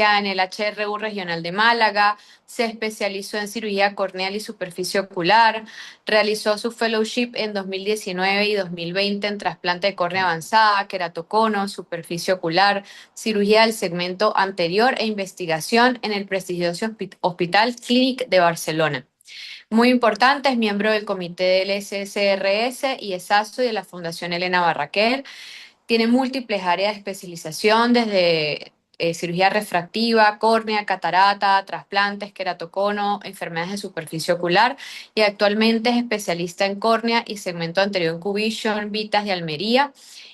en el HRU Regional de Málaga, se especializó en cirugía corneal y superficie ocular, realizó su fellowship en 2019 y 2020 en trasplante de córnea avanzada, queratocono, superficie ocular, cirugía del segmento anterior e investigación en el prestigioso Hospital Clínic de Barcelona. Muy importante, es miembro del comité del SSRS y ESASO y de la Fundación Elena Barraquer. Tiene múltiples áreas de especialización, desde cirugía refractiva, córnea, catarata, trasplantes, queratocono, enfermedades de superficie ocular y actualmente es especialista en córnea y segmento anterior en Cuvision, Vitas de Almería,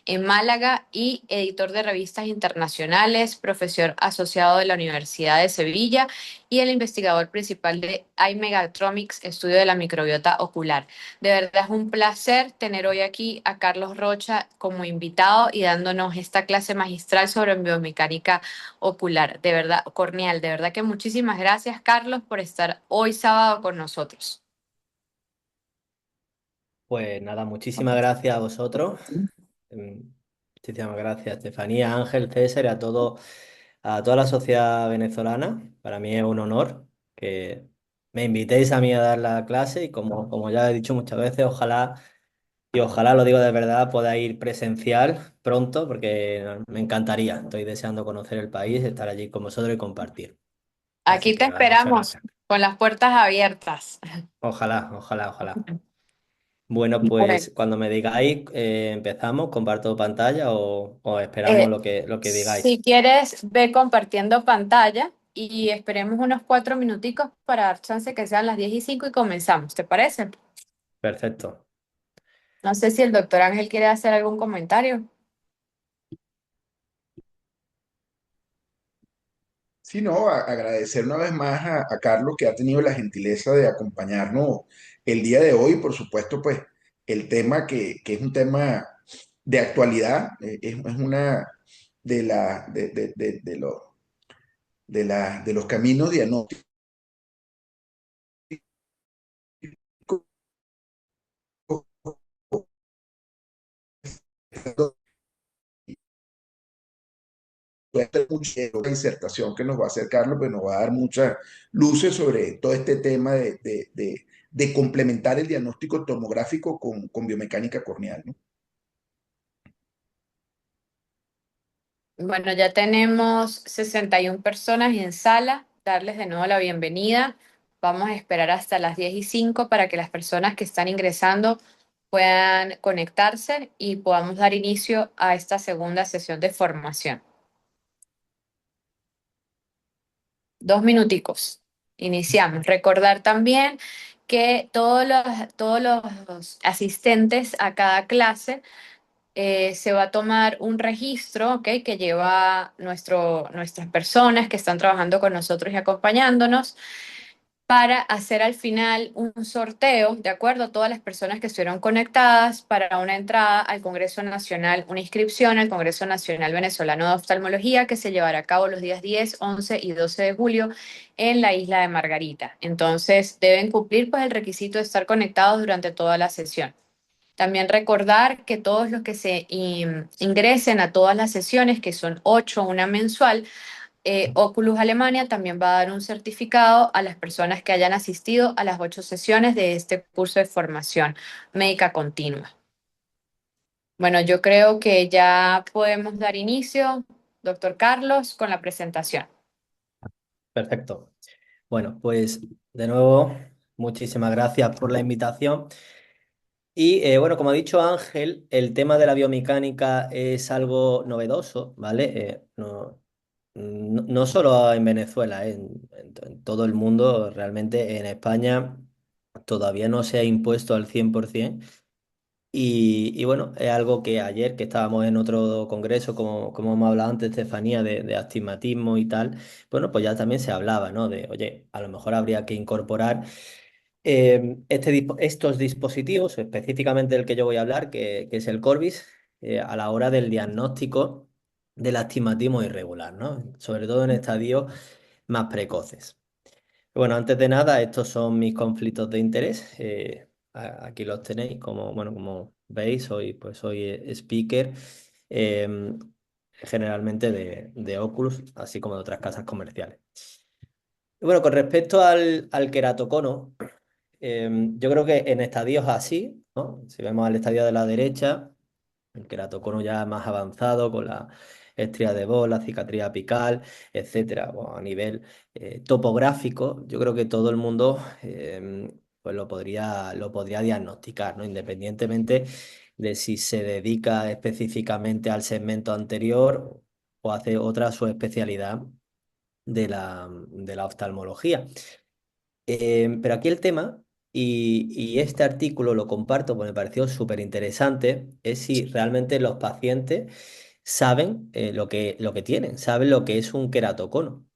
en Málaga y editor de revistas internacionales, profesor asociado de la Universidad de Sevilla y el investigador principal de iMegatromics, estudio de la microbiota ocular. De verdad es un placer tener hoy aquí a Carlos Rocha como invitado y dándonos esta clase magistral sobre biomecánica ocular, de verdad, corneal. De verdad que muchísimas gracias, Carlos, por estar hoy sábado con nosotros. Pues nada, muchísimas gracias a vosotros. Mm, Muchísimas gracias, Estefanía, Ángel, César y a toda la sociedad venezolana. Para mí es un honor que me invitéis a mí a dar la clase y como ya he dicho muchas veces, ojalá lo digo de verdad, pueda ir presencial pronto porque me encantaría. Estoy deseando conocer el país, estar allí con vosotros y compartir. Así Aquí te que nada, muchas esperamos gracias. con las puertas abiertas. Ojalá, ojalá, ojalá. Bueno, Bueno, pues cuando me digáis, empezamos, comparto pantalla o esperamos eh, lo que digáis. si quieres, ve compartiendo pantalla y esperemos unos 4 minuticos para dar chance que sean las 10:05 y comenzamos, ¿te parece? Perfecto. No sé si el doctor Ángel quiere hacer algún comentario. Sí, no, agradecer una vez más a Carlos que ha tenido la gentileza de acompañarnos el día de hoy. Por supuesto, pues el tema que es un tema de actualidad, es una de los caminos diagnósticos la disertación que nos va a hacer Carlos, pues nos va a dar muchas luces sobre todo este tema de complementar el diagnóstico tomográfico con biomecánica corneal, ¿no? Bueno, ya tenemos 61 personas en sala. Darles de nuevo la bienvenida. Vamos a esperar hasta las 10:05 para que las personas que están ingresando puedan conectarse y podamos dar inicio a esta segunda sesión de formación. 2 minuticos. Iniciamos. Recordar también que todos los asistentes a cada clase se va a tomar un registro, ¿ok? Que lleva nuestras personas que están trabajando con nosotros y acompañándonos para hacer al final un sorteo, ¿de acuerdo? Todas las personas que estuvieron conectadas para una entrada al Congreso Nacional, una inscripción al Congreso Nacional Venezolano de Oftalmología que se llevará a cabo los días 10, 11 y 12 de julio en la isla de Margarita. Entonces, deben cumplir pues el requisito de estar conectados durante toda la sesión. También recordar que todos los que se ingresen a todas las sesiones, que son 8, una mensual, Oculus Alemania también va a dar un certificado a las personas que hayan asistido a las 8 sesiones de este curso de formación médica continua. Bueno, yo creo que ya podemos dar inicio, doctor Carlos, con la presentación. Perfecto. Bueno, pues de nuevo, muchísimas gracias por la invitación. Y bueno, como ha dicho Ángel, el tema de la biomecánica es algo novedoso, ¿vale? No solo en Venezuela, en todo el mundo, realmente en España todavía no se ha impuesto al 100%. Y bueno, es algo que ayer que estábamos en otro congreso, como hemos hablado antes, Estefanía, de astigmatismo y tal, bueno, pues ya también se hablaba, ¿no? De, oye, a lo mejor habría que incorporar estos dispositivos, específicamente el que yo voy a hablar, que es el Corbis, a la hora del diagnóstico del astigmatismo irregular, ¿no? Sobre todo en estadios más precoces. Bueno, antes de nada, estos son mis conflictos de interés. Aquí los tenéis, como, bueno, como veis, soy speaker. generalmente de Oculus, así como de otras casas comerciales. Y bueno, con respecto al queratocono, yo creo que en estadios así, ¿no? Si vemos al estadio de la derecha, el queratocono ya más avanzado, con la estría de Bol, la cicatriz apical, etcétera. Bueno, a nivel topográfico, yo creo que todo el mundo pues lo podría diagnosticar, ¿no? Independientemente de si se dedica específicamente al segmento anterior o hace otra subespecialidad de la oftalmología. Pero aquí el tema, y este artículo lo comparto porque me pareció súper interesante, es si realmente los pacientes saben lo que tienen, saben lo que es un queratocono.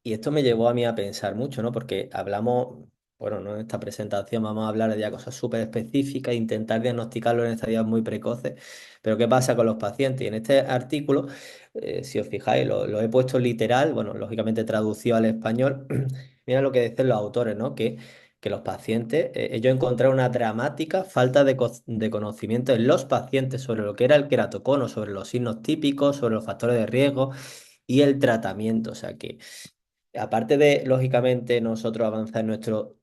Y esto me llevó a mí a pensar mucho, ¿no? Porque hablamos, bueno, no en esta presentación vamos a hablar de ya cosas súper específicas, intentar diagnosticarlo en estadios muy precoces, pero ¿qué pasa con los pacientes? Y en este artículo, si os fijáis, lo he puesto literal, bueno, lógicamente traducido al español, mira lo que dicen los autores, ¿no? Que los pacientes, ellos encontraron una dramática falta de conocimiento en los pacientes sobre lo que era el queratocono, sobre los signos típicos, sobre los factores de riesgo y el tratamiento. O sea que aparte de, lógicamente, nosotros avanzar en nuestro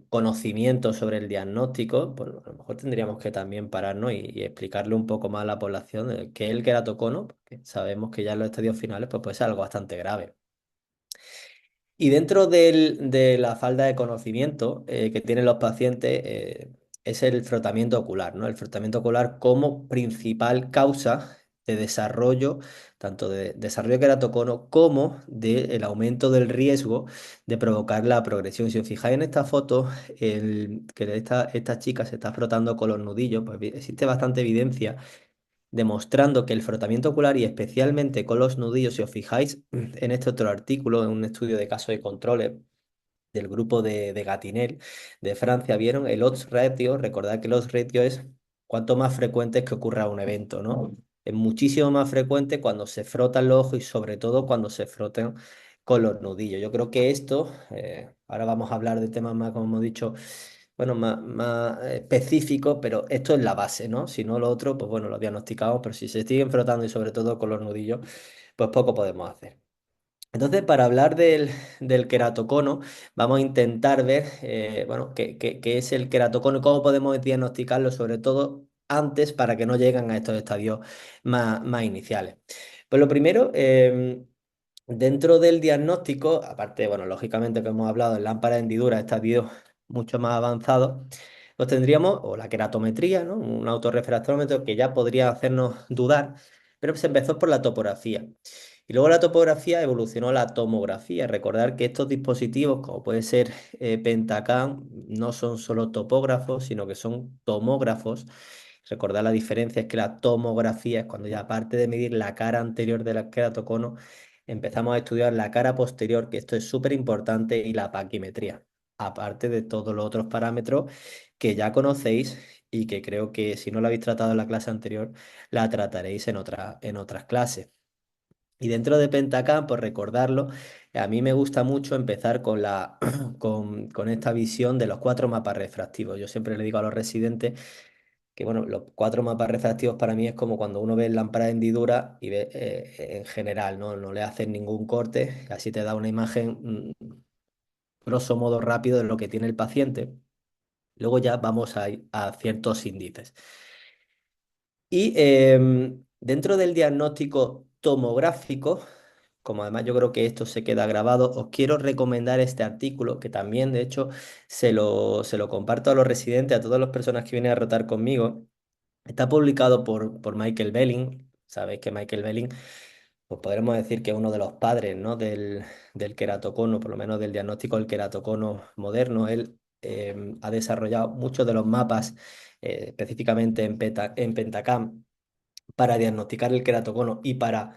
conocimiento sobre el diagnóstico, pues a lo mejor tendríamos que también pararnos y explicarle un poco más a la población de qué es el queratocono, porque sabemos que ya en los estadios finales pues puede ser algo bastante grave. Y dentro de la falta de conocimiento que tienen los pacientes es el frotamiento ocular, ¿no? El frotamiento ocular como principal causa de desarrollo, tanto de desarrollo de queratocono como del aumento del riesgo de provocar la progresión. Si os fijáis en esta foto, que esta chica se está frotando con los nudillos, pues existe bastante evidencia demostrando que el frotamiento ocular y especialmente con los nudillos, si os fijáis en este otro artículo, en un estudio de casos de controles del grupo de Gatinel de Francia, vieron el odds ratio, recordad que el odds ratio es cuanto más frecuente es que ocurra un evento, ¿no? Es muchísimo más frecuente cuando se frotan los ojos y sobre todo cuando se frotan con los nudillos. Yo creo que esto, ahora vamos a hablar de temas más, como hemos dicho, bueno, más específicos, pero esto es la base, ¿no? Si no lo otro, pues bueno, lo diagnosticamos, pero si se siguen frotando y sobre todo con los nudillos, pues poco podemos hacer. Entonces, para hablar del queratocono, vamos a intentar ver, bueno, qué es el queratocono y cómo podemos diagnosticarlo, sobre todo antes, para que no lleguen a estos estadios más iniciales. Pues lo primero, dentro del diagnóstico, aparte, bueno, lógicamente que hemos hablado de lámpara de hendidura, estadios mucho más avanzados, pues tendríamos, o la queratometría, ¿no? Un autorrefractómetro que ya podría hacernos dudar, pero se empezó por la topografía. Y luego la topografía evolucionó a la tomografía. Recordar que estos dispositivos, como puede ser Pentacam, no son solo topógrafos, sino que son tomógrafos. Recordar la diferencia es que la tomografía es cuando ya aparte de medir la cara anterior del queratocono, empezamos a estudiar la cara posterior, que esto es súper importante, y la paquimetría, aparte de todos los otros parámetros que ya conocéis y que creo que si no la habéis tratado en la clase anterior, la trataréis en otras clases. Y dentro de Pentacam, por recordarlo, a mí me gusta mucho empezar con esta visión de los 4 mapas refractivos. Yo siempre le digo a los residentes que, bueno, los 4 mapas refractivos para mí es como cuando uno ve lámpara de hendidura y ve en general, ¿no? No le hacen ningún corte, así te da una imagen, grosso modo rápido de lo que tiene el paciente. Luego ya vamos a ciertos índices. Y dentro del diagnóstico tomográfico, como además yo creo que esto se queda grabado, os quiero recomendar este artículo que también, de hecho, se lo comparto a los residentes, a todas las personas que vienen a rotar conmigo. Está publicado por Michael Belling. Sabéis que Michael Belling, pues podremos decir que es uno de los padres, ¿no? del queratocono, por lo menos del diagnóstico del queratocono moderno. Él ha desarrollado muchos de los mapas, específicamente en Pentacam, para diagnosticar el queratocono y para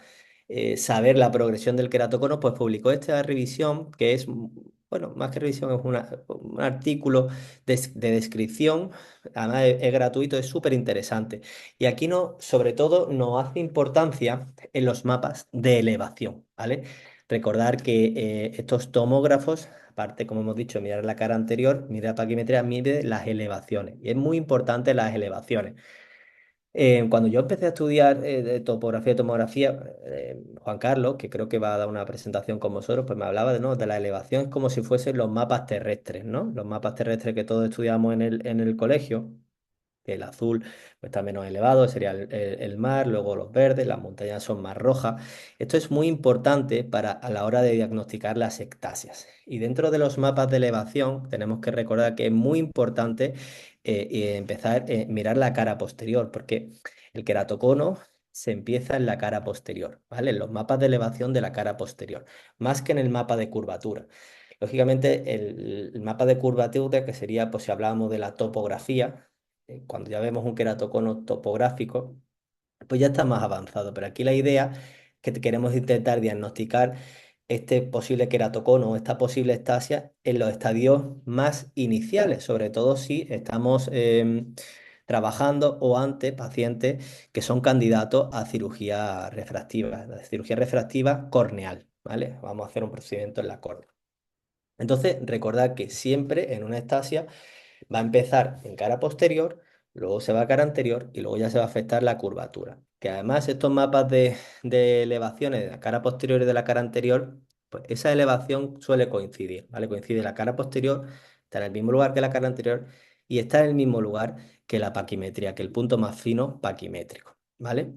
saber la progresión del queratocono, pues publicó esta revisión que es, bueno, más que revisión, es un artículo de descripción, además es gratuito, es súper interesante. Y aquí no, sobre todo nos hace importancia en los mapas de elevación, ¿vale? Recordar que estos tomógrafos, aparte, como hemos dicho, mirar la cara anterior, mirar la paquimetría, mide las elevaciones. Y es muy importante las elevaciones. Cuando yo empecé a estudiar de topografía y tomografía, Juan Carlos, que creo que va a dar una presentación con vosotros, pues me hablaba de, ¿no?, de la elevación es como si fuesen los mapas terrestres, ¿no? Los mapas terrestres que todos estudiamos en el colegio, que el azul pues, está menos elevado, sería el mar, luego los verdes, las montañas son más rojas. Esto es muy importante para a la hora de diagnosticar las ectasias. Y dentro de los mapas de elevación tenemos que recordar que es muy importante empezar a mirar la cara posterior, porque el queratocono se empieza en la cara posterior, ¿vale? En los mapas de elevación de la cara posterior, más que en el mapa de curvatura. Lógicamente, el mapa de curvatura, que sería, pues si hablábamos de la topografía, cuando ya vemos un queratocono topográfico, pues ya está más avanzado. Pero aquí la idea que queremos intentar diagnosticar este posible queratocono o esta posible estasia en los estadios más iniciales, sobre todo si estamos trabajando o ante pacientes que son candidatos a cirugía refractiva, la cirugía refractiva corneal, ¿vale? Vamos a hacer un procedimiento en la córnea. Entonces, recordad que siempre en una estasia va a empezar en cara posterior, luego se va a cara anterior y luego ya se va a afectar la curvatura. Que además estos mapas de elevaciones de la cara posterior y de la cara anterior, pues esa elevación suele coincidir, ¿vale? Coincide la cara posterior, está en el mismo lugar que la cara anterior y está en el mismo lugar que la paquimetría, que el punto más fino paquimétrico, ¿vale?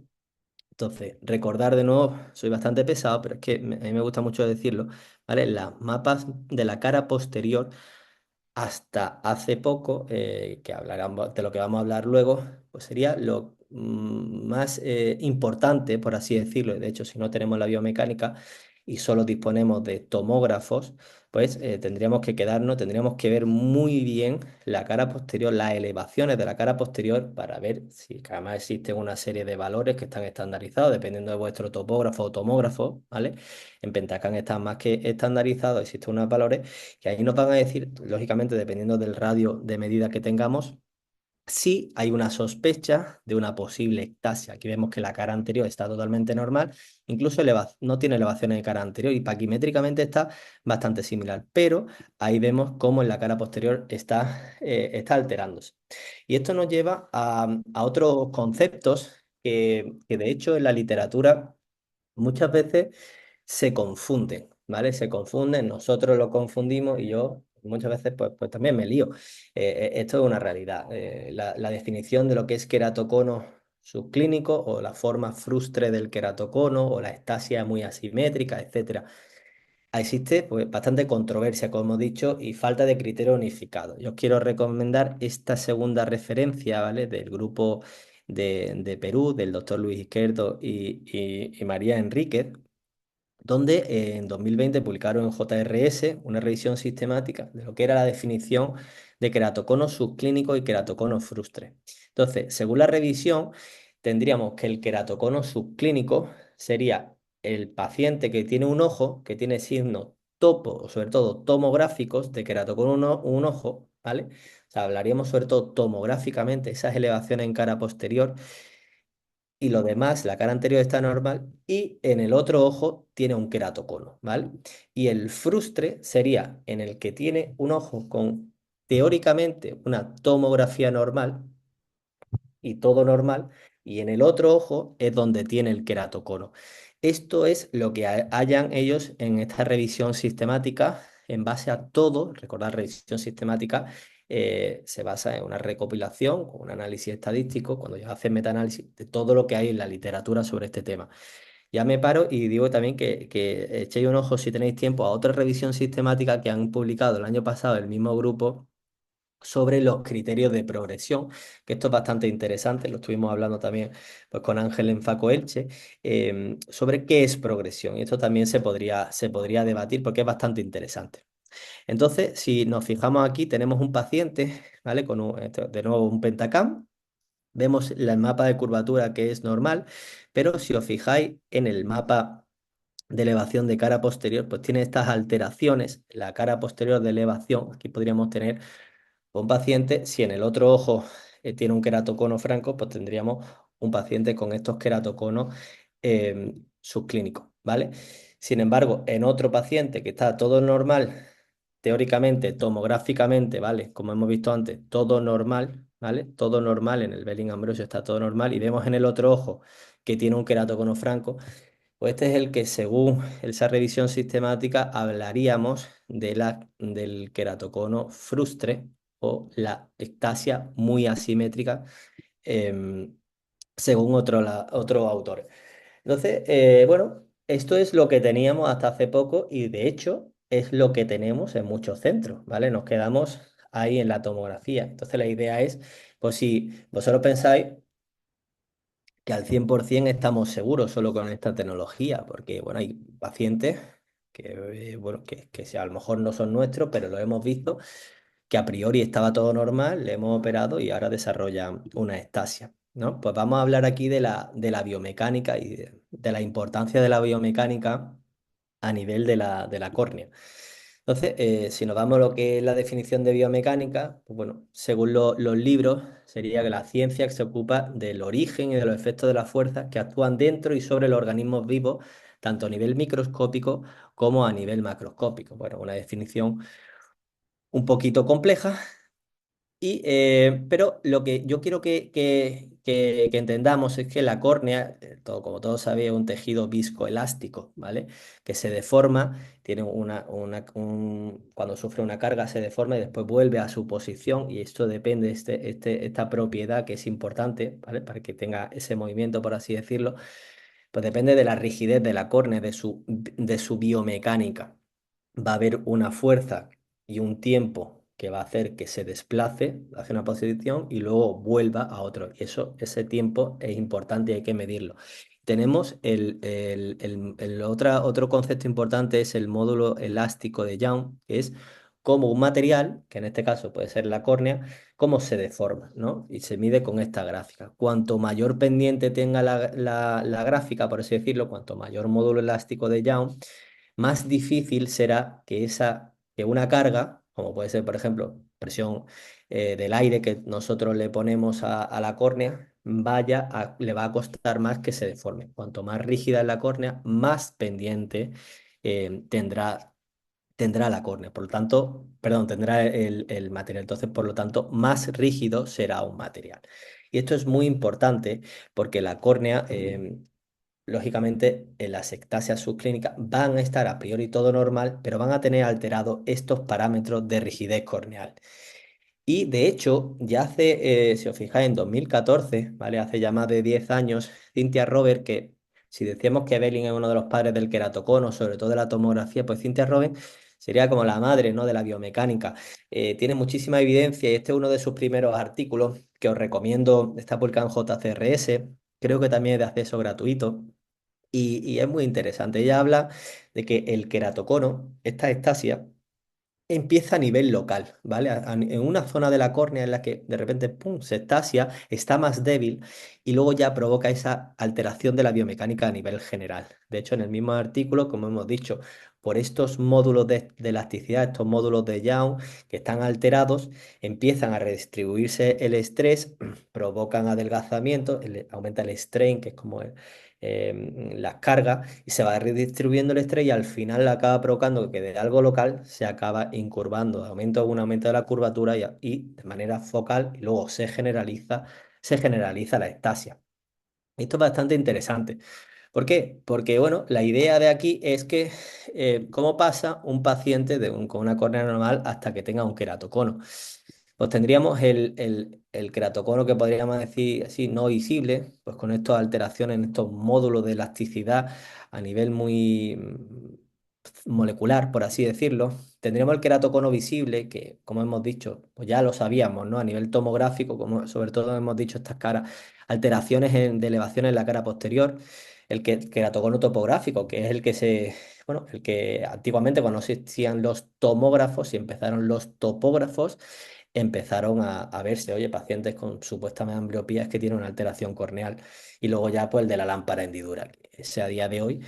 Entonces, recordar de nuevo, soy bastante pesado, pero es que a mí me gusta mucho decirlo, ¿vale? Las mapas de la cara posterior hasta hace poco, que hablaremos de lo que vamos a hablar luego, pues sería lo más importante, por así decirlo. Y de hecho, si no tenemos la biomecánica y solo disponemos de tomógrafos, pues tendríamos que ver muy bien la cara posterior, las elevaciones de la cara posterior para ver si que además existen una serie de valores que están estandarizados dependiendo de vuestro topógrafo o tomógrafo, ¿vale? En Pentacam están más que estandarizados, existen unos valores que ahí nos van a decir, lógicamente, dependiendo del radio de medida que tengamos, si hay una sospecha de una posible ectasia. Aquí vemos que la cara anterior está totalmente normal, incluso no tiene elevaciones de cara anterior y paquimétricamente está bastante similar, pero ahí vemos cómo en la cara posterior está alterándose. Y esto nos lleva a otros conceptos que de hecho en la literatura muchas veces se confunden, ¿vale? Se confunden, nosotros lo confundimos y yo muchas veces pues también me lío. Esto es una realidad. La definición de lo que es queratocono subclínico o la forma frustre del queratocono o la estasia muy asimétrica, etcétera. Existe pues, bastante controversia, como he dicho, y falta de criterio unificado. Yo os quiero recomendar esta segunda referencia, ¿vale? Del grupo de Perú, del doctor Luis Izquierdo y María Enríquez, donde en 2020 publicaron en JRS una revisión sistemática de lo que era la definición de queratocono subclínico y queratocono frustre. Entonces, según la revisión, tendríamos que el queratocono subclínico sería el paciente que tiene un ojo, que tiene signos topo, o sobre todo tomográficos de queratocono un ojo, ¿vale? O sea, hablaríamos sobre todo tomográficamente, esas elevaciones en cara posterior y lo demás, la cara anterior está normal y en el otro ojo tiene un queratocono, ¿vale? Y el frustre sería en el que tiene un ojo con teóricamente una tomografía normal y todo normal, y en el otro ojo es donde tiene el queratocono. Esto es lo que hayan ellos en esta revisión sistemática en base a todo, recordar, revisión sistemática se basa en una recopilación, un análisis estadístico, cuando ya hacen metaanálisis de todo lo que hay en la literatura sobre este tema. Ya me paro y digo también que echéis un ojo si tenéis tiempo a otra revisión sistemática que han publicado el año pasado el mismo grupo sobre los criterios de progresión, que esto es bastante interesante, lo estuvimos hablando también pues, con Ángel en Faco Elche, sobre qué es progresión. Y esto también se podría debatir porque es bastante interesante. Entonces, si nos fijamos aquí, tenemos un paciente, ¿vale? Con de nuevo un pentacam. Vemos el mapa de curvatura que es normal, pero si os fijáis en el mapa de elevación de cara posterior, pues tiene estas alteraciones. La cara posterior de elevación, aquí podríamos tener un paciente, si en el otro ojo tiene un queratocono franco, pues tendríamos un paciente con estos queratoconos subclínicos, ¿vale? Sin embargo, en otro paciente que está todo normal, teóricamente, tomográficamente, ¿vale? Como hemos visto antes, todo normal, ¿vale? Todo normal, en el Belling-Ambrosio está todo normal, y vemos en el otro ojo que tiene un queratocono franco, pues este es el que, según esa revisión sistemática, hablaríamos del queratocono frustre o la ectasia muy asimétrica, em, según otros autores. Entonces, bueno, esto es lo que teníamos hasta hace poco y de hecho es lo que tenemos en muchos centros, ¿vale? Nos quedamos ahí en la tomografía. Entonces, la idea es, pues si vosotros pensáis que al 100% estamos seguros solo con esta tecnología, porque, bueno, hay pacientes que, bueno, que si a lo mejor no son nuestros, pero lo hemos visto, que a priori estaba todo normal, le hemos operado y ahora desarrolla una ectasia, ¿no? Pues vamos a hablar aquí de la biomecánica y de la importancia de la biomecánica a nivel de la córnea. Entonces, si nos vamos a lo que es la definición de biomecánica, pues bueno, según los libros, sería que la ciencia que se ocupa del origen y de los efectos de las fuerzas que actúan dentro y sobre los organismos vivos, tanto a nivel microscópico como a nivel macroscópico. Bueno, una definición un poquito compleja, pero lo que yo quiero que entendamos es que la córnea, como todos sabéis, es un tejido viscoelástico, ¿vale? Que se deforma, tiene cuando sufre una carga se deforma y después vuelve a su posición, y esto depende, esta propiedad que es importante, ¿vale? Para que tenga ese movimiento, por así decirlo, pues depende de la rigidez de la córnea, de su biomecánica. Va a haber una fuerza y un tiempo que va a hacer que se desplace hacia una posición y luego vuelva a otro. Y ese tiempo es importante y hay que medirlo. Tenemos otro concepto importante, es el módulo elástico de Young, que es cómo un material, que en este caso puede ser la córnea, cómo se deforma, ¿no? Y se mide con esta gráfica. Cuanto mayor pendiente tenga la gráfica, por así decirlo, cuanto mayor módulo elástico de Young, más difícil será que una carga, como puede ser, por ejemplo, presión del aire que nosotros le ponemos a la córnea, le va a costar más que se deforme. Cuanto más rígida es la córnea, más pendiente tendrá la córnea. Por lo tanto, perdón, tendrá el material. Entonces, por lo tanto, más rígido será un material. Y esto es muy importante porque la córnea, lógicamente, en las ectasias subclínicas van a estar a priori todo normal, pero van a tener alterados estos parámetros de rigidez corneal. Y de hecho, ya hace, si os fijáis, en 2014, ¿vale? Hace ya más de 10 años, Cynthia Robert, que si decíamos que Belling es uno de los padres del queratocono, sobre todo de la tomografía, pues Cynthia Robert sería como la madre, ¿no? De la biomecánica. Tiene muchísima evidencia y este es uno de sus primeros artículos que os recomiendo, está publicado en JCRS, creo que también es de acceso gratuito. Y es muy interesante. Ella habla de que el queratocono, esta ectasia, empieza a nivel local, ¿vale? En una zona de la córnea en la que de repente, ¡pum!, se estasia, está más débil y luego ya provoca esa alteración de la biomecánica a nivel general. De hecho, en el mismo artículo, como hemos dicho, por estos módulos de elasticidad, estos módulos de Young que están alterados, empiezan a redistribuirse el estrés, provocan adelgazamiento, aumenta el strain, que es como las cargas, y se va redistribuyendo el estrés y al final acaba provocando que de algo local se acaba incurvando, un aumento de la curvatura y de manera focal, y luego se generaliza la ectasia. Esto es bastante interesante. ¿Por qué? Porque, bueno, la idea de aquí es que cómo pasa un paciente con una córnea normal hasta que tenga un queratocono. Pues tendríamos el queratocono, que podríamos decir así, no visible, pues con estas alteraciones en estos módulos de elasticidad a nivel muy molecular, por así decirlo. Tendríamos el queratocono visible, que como hemos dicho, pues ya lo sabíamos, ¿no? A nivel tomográfico, como sobre todo hemos dicho estas caras, alteraciones de elevación en la cara posterior. El queratocono topográfico, que es bueno, el que antiguamente, cuando no existían los tomógrafos y empezaron los topógrafos, empezaron a verse, oye, pacientes con supuestamente ambliopías que tienen una alteración corneal. Y luego ya pues el de la lámpara hendidura, que ese a día de hoy,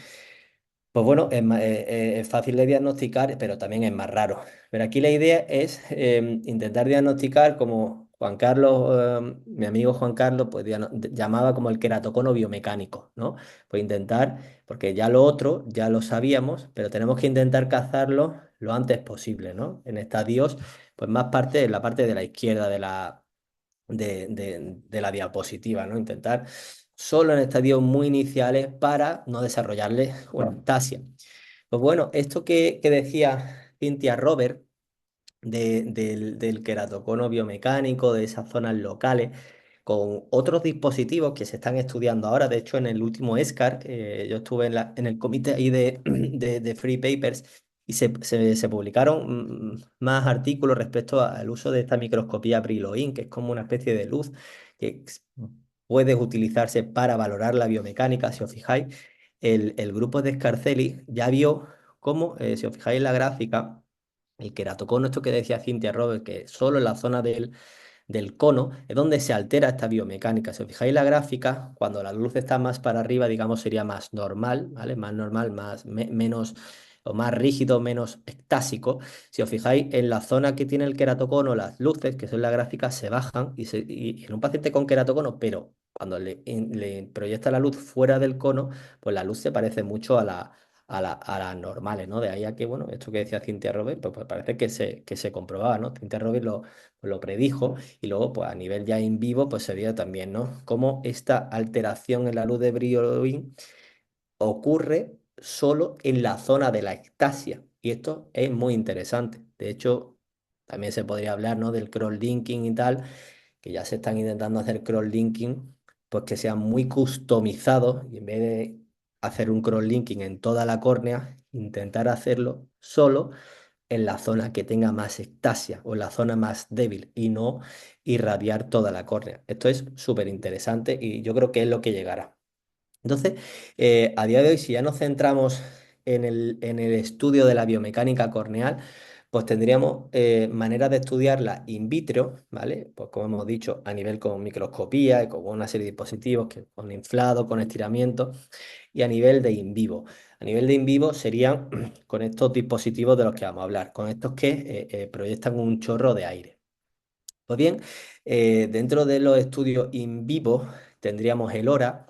pues bueno, es fácil de diagnosticar, pero también es más raro. Pero aquí la idea es intentar diagnosticar, como Juan Carlos, mi amigo Juan Carlos, pues llamaba como el queratocono biomecánico, ¿no? Pues intentar, porque ya lo otro ya lo sabíamos, pero tenemos que intentar cazarlo lo antes posible, ¿no? En estadios, pues más en la parte de la izquierda de la diapositiva, ¿no? Intentar solo en estadios muy iniciales para no desarrollarle una ectasia. Pues bueno, esto que decía Cynthia Robert del queratocono biomecánico, de esas zonas locales, con otros dispositivos que se están estudiando ahora. De hecho, en el último ESCAR, yo estuve en el comité ahí de Free Papers y se publicaron más artículos respecto al uso de esta microscopía Brillouin, que es como una especie de luz que puede utilizarse para valorar la biomecánica. Si os fijáis, el grupo de Scarcelli ya vio cómo, si os fijáis en la gráfica, el queratocono, esto que decía Cynthia Robert, que solo en la zona del cono es donde se altera esta biomecánica. Si os fijáis en la gráfica, cuando la luz está más para arriba, digamos, sería más normal, ¿vale? Más normal, menos o más rígido, menos ectásico. Si os fijáis en la zona que tiene el queratocono, las luces, que son la gráfica, se bajan y en un paciente con queratocono, pero cuando le proyecta la luz fuera del cono, pues la luz se parece mucho a las normales, ¿no? De ahí a que, bueno, esto que decía Cynthia Robert, pues parece que se comprobaba, ¿no? Cynthia Robert lo predijo y luego, pues a nivel ya in vivo, pues se vio también, ¿no? Cómo esta alteración en la luz de Brillouin ocurre solo en la zona de la ectasia. Y esto es muy interesante. De hecho, también se podría hablar, ¿no? Del cross-linking y tal, que ya se están intentando hacer cross-linking, pues que sean muy customizados y en vez de hacer un cross-linking en toda la córnea, intentar hacerlo solo en la zona que tenga más ectasia o en la zona más débil y no irradiar toda la córnea. Esto es súper interesante y yo creo que es lo que llegará. Entonces, a día de hoy, si ya nos centramos en el estudio de la biomecánica corneal, pues tendríamos maneras de estudiarla in vitro, ¿vale? Pues como hemos dicho, a nivel con microscopía y con una serie de dispositivos, con inflado, con estiramiento, y a nivel de in vivo. A nivel de in vivo serían con estos dispositivos de los que vamos a hablar, con estos que proyectan un chorro de aire. Pues bien, dentro de los estudios in vivo tendríamos el ORA,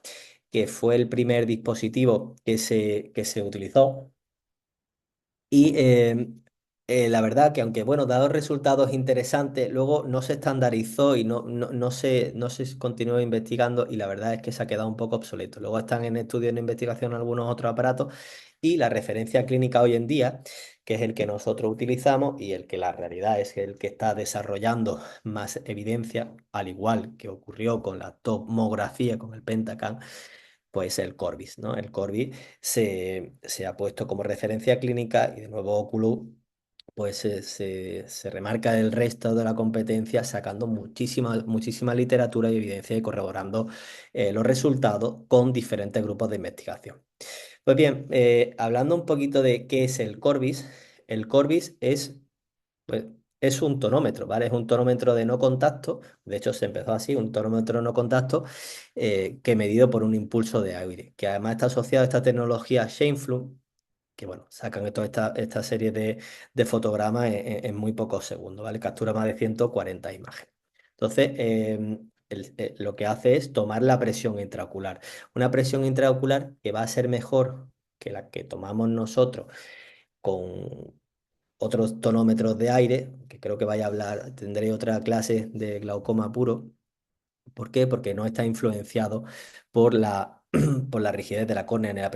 que fue el primer dispositivo que se utilizó. Y la verdad que aunque, bueno, dado resultados interesantes, luego no se estandarizó y no se continuó investigando y la verdad es que se ha quedado un poco obsoleto. Luego están en estudio, en investigación algunos otros aparatos y la referencia clínica hoy en día, que es el que nosotros utilizamos y el que la realidad es el que está desarrollando más evidencia, al igual que ocurrió con la tomografía, con el Pentacam, pues el Corbis, ¿no? El Corbis se ha puesto como referencia clínica y de nuevo Oculus pues se remarca del resto de la competencia sacando muchísima literatura y evidencia y corroborando los resultados con diferentes grupos de investigación. Pues bien, hablando un poquito de qué es el Corbis pues, es un tonómetro, ¿vale? Es un tonómetro de no contacto, de hecho se empezó así, un tonómetro de no contacto que medido por un impulso de aire, que además está asociado a esta tecnología Scheimpflug, que bueno, sacan toda esta serie de fotogramas en muy pocos segundos, ¿vale? Captura más de 140 imágenes. Entonces, lo que hace es tomar la presión intraocular. Una presión intraocular que va a ser mejor que la que tomamos nosotros con otros tonómetros de aire, que creo que vaya a hablar, tendré otra clase de glaucoma puro. ¿Por qué? Porque no está influenciado por la, por la rigidez de la córnea, ni la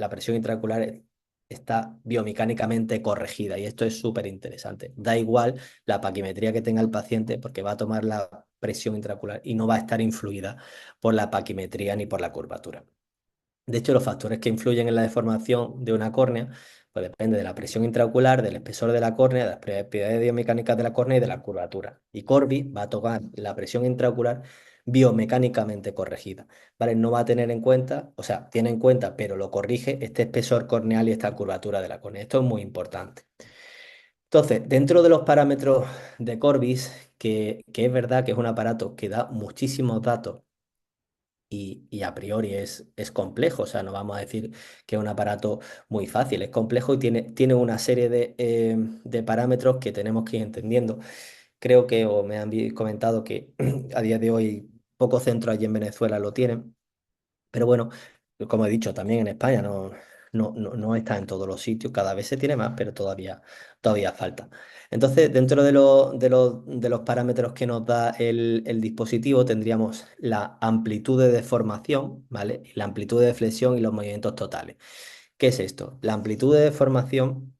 presión intraocular está biomecánicamente corregida y esto es súper interesante. Da igual la paquimetría que tenga el paciente porque va a tomar la presión intraocular y no va a estar influida por la paquimetría ni por la curvatura. De hecho, los factores que influyen en la deformación de una córnea, pues depende de la presión intraocular, del espesor de la córnea, de las propiedades biomecánicas de la córnea y de la curvatura. Y Corby va a tomar la presión intraocular biomecánicamente corregida, ¿vale? No va a tener en cuenta, o sea, tiene en cuenta, pero lo corrige este espesor corneal y esta curvatura de la córnea. Esto es muy importante. Entonces, dentro de los parámetros de Corbis, que es verdad que es un aparato que da muchísimos datos y a priori es complejo, o sea, no vamos a decir que es un aparato muy fácil, es complejo y tiene una serie de parámetros que tenemos que ir entendiendo. Creo que, o me han comentado que a día de hoy pocos centros allí en Venezuela lo tienen, pero bueno, como he dicho, también en España no no está en todos los sitios, cada vez se tiene más, pero todavía falta. Entonces, dentro de los parámetros que nos da el dispositivo, tendríamos la amplitud de deformación, ¿vale? Y la amplitud de flexión y los movimientos totales. ¿Qué es esto? La amplitud de deformación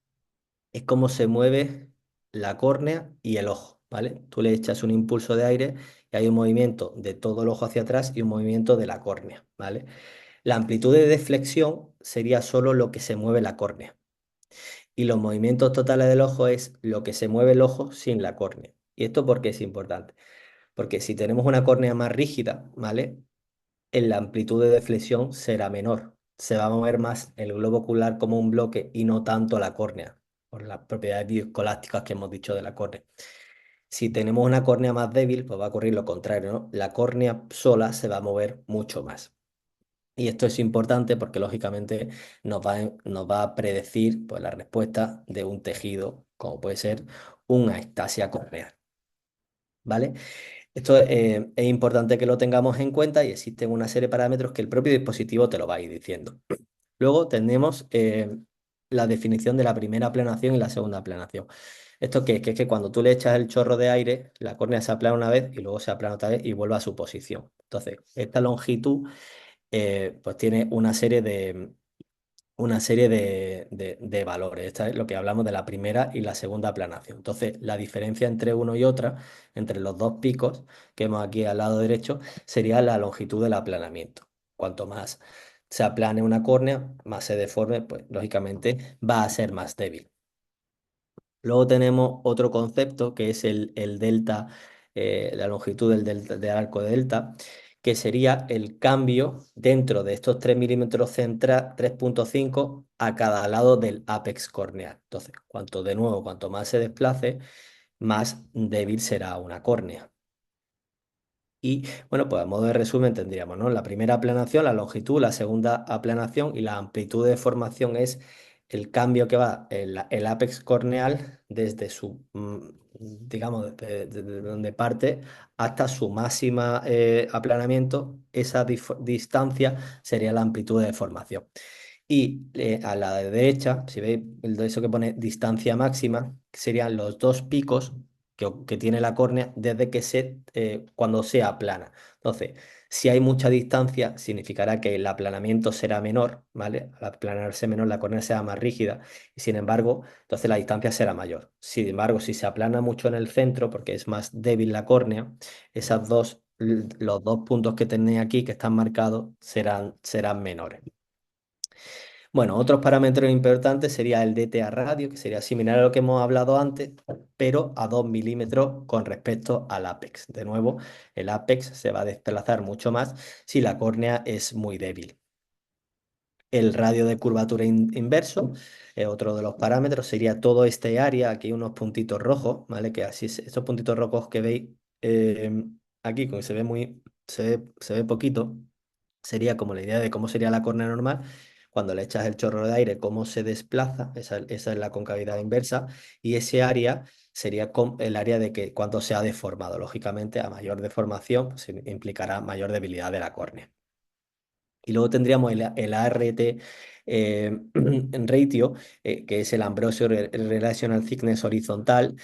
es cómo se mueve la córnea y el ojo, ¿vale? Tú le echas un impulso de aire y hay un movimiento de todo el ojo hacia atrás y un movimiento de la córnea, ¿vale? La amplitud de deflexión sería solo lo que se mueve la córnea. Y los movimientos totales del ojo es lo que se mueve el ojo sin la córnea. ¿Y esto por qué es importante? Porque si tenemos una córnea más rígida, ¿vale? En la amplitud de deflexión será menor. Se va a mover más el globo ocular como un bloque y no tanto la córnea, por las propiedades bioescolásticas que hemos dicho de la córnea. Si tenemos una córnea más débil, pues va a ocurrir lo contrario, ¿no? La córnea sola se va a mover mucho más. Y esto es importante porque lógicamente nos va a predecir, pues, la respuesta de un tejido, como puede ser una ectasia corneal, ¿vale? Esto es importante que lo tengamos en cuenta y existen una serie de parámetros que el propio dispositivo te lo va a ir diciendo. Luego tenemos la definición de la primera aplanación y la segunda aplanación. ¿Esto qué es? Que es que cuando tú le echas el chorro de aire, la córnea se aplana una vez y luego se aplana otra vez y vuelve a su posición. Entonces, esta longitud pues tiene una serie de valores. Esta es lo que hablamos de la primera y la segunda aplanación. Entonces, la diferencia entre uno y otra, entre los dos picos que vemos aquí al lado derecho, sería la longitud del aplanamiento. Cuanto más se aplane una córnea, más se deforme, pues lógicamente va a ser más débil. Luego tenemos otro concepto que es el delta, la longitud del arco de delta, que sería el cambio dentro de estos 3 milímetros 3,5 a cada lado del ápex corneal. Entonces, cuanto más se desplace, más débil será una córnea. Y bueno, pues a modo de resumen tendríamos, ¿no? La primera aplanación, la longitud, la segunda aplanación y la amplitud de deformación es el cambio que va el ápex corneal desde su, digamos, desde donde parte hasta su máxima aplanamiento. Esa distancia sería la amplitud de deformación. Y a la derecha, si veis eso que pone distancia máxima, serían los dos picos que tiene la córnea desde cuando se aplana. Entonces, si hay mucha distancia, significará que el aplanamiento será menor, ¿vale? Al aplanarse menor, la córnea será más rígida y sin embargo, entonces la distancia será mayor. Sin embargo, si se aplana mucho en el centro, porque es más débil la córnea, los dos puntos que tenéis aquí, que están marcados, serán menores. Bueno, otros parámetros importantes sería el DTA radio, que sería similar a lo que hemos hablado antes, pero a 2 milímetros con respecto al ápex. De nuevo, el ápex se va a desplazar mucho más si la córnea es muy débil. El radio de curvatura inverso, otro de los parámetros, sería todo este área, aquí hay unos puntitos rojos, ¿vale? Que así, estos puntitos rojos que veis aquí, como se ve poquito, sería como la idea de cómo sería la córnea normal. Cuando le echas el chorro de aire, cómo se desplaza, esa es la concavidad inversa, y ese área sería el área de que cuando se ha deformado. Lógicamente, a mayor deformación, pues, implicará mayor debilidad de la córnea. Y luego tendríamos el ART ratio, que es el Ambrosio Relational Thickness horizontal,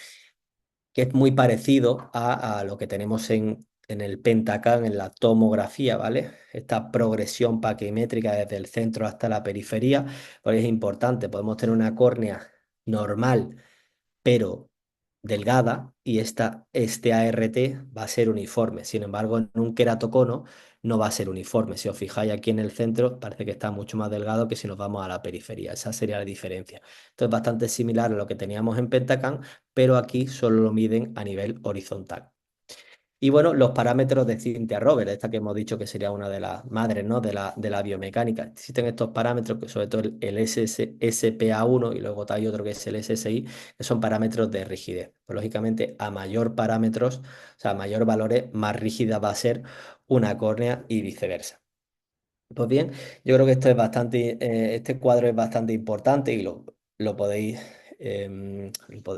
que es muy parecido a lo que tenemos en el Pentacam, en la tomografía, ¿vale? Esta progresión paquimétrica desde el centro hasta la periferia, pues es importante. Podemos tener una córnea normal, pero delgada, y este ART va a ser uniforme. Sin embargo, en un queratocono no va a ser uniforme. Si os fijáis aquí en el centro, parece que está mucho más delgado que si nos vamos a la periferia. Esa sería la diferencia. Esto es bastante similar a lo que teníamos en Pentacam, pero aquí solo lo miden a nivel horizontal. Y bueno, los parámetros de Cynthia Roberts, esta que hemos dicho que sería una de las madres, ¿no? de la biomecánica. Existen estos parámetros, que sobre todo el SPA1 y luego hay otro que es el SSI, que son parámetros de rigidez. Pues, lógicamente, a mayor parámetros, o sea, a mayor valores, más rígida va a ser una córnea y viceversa. Pues bien, yo creo que este cuadro es bastante importante y lo podéis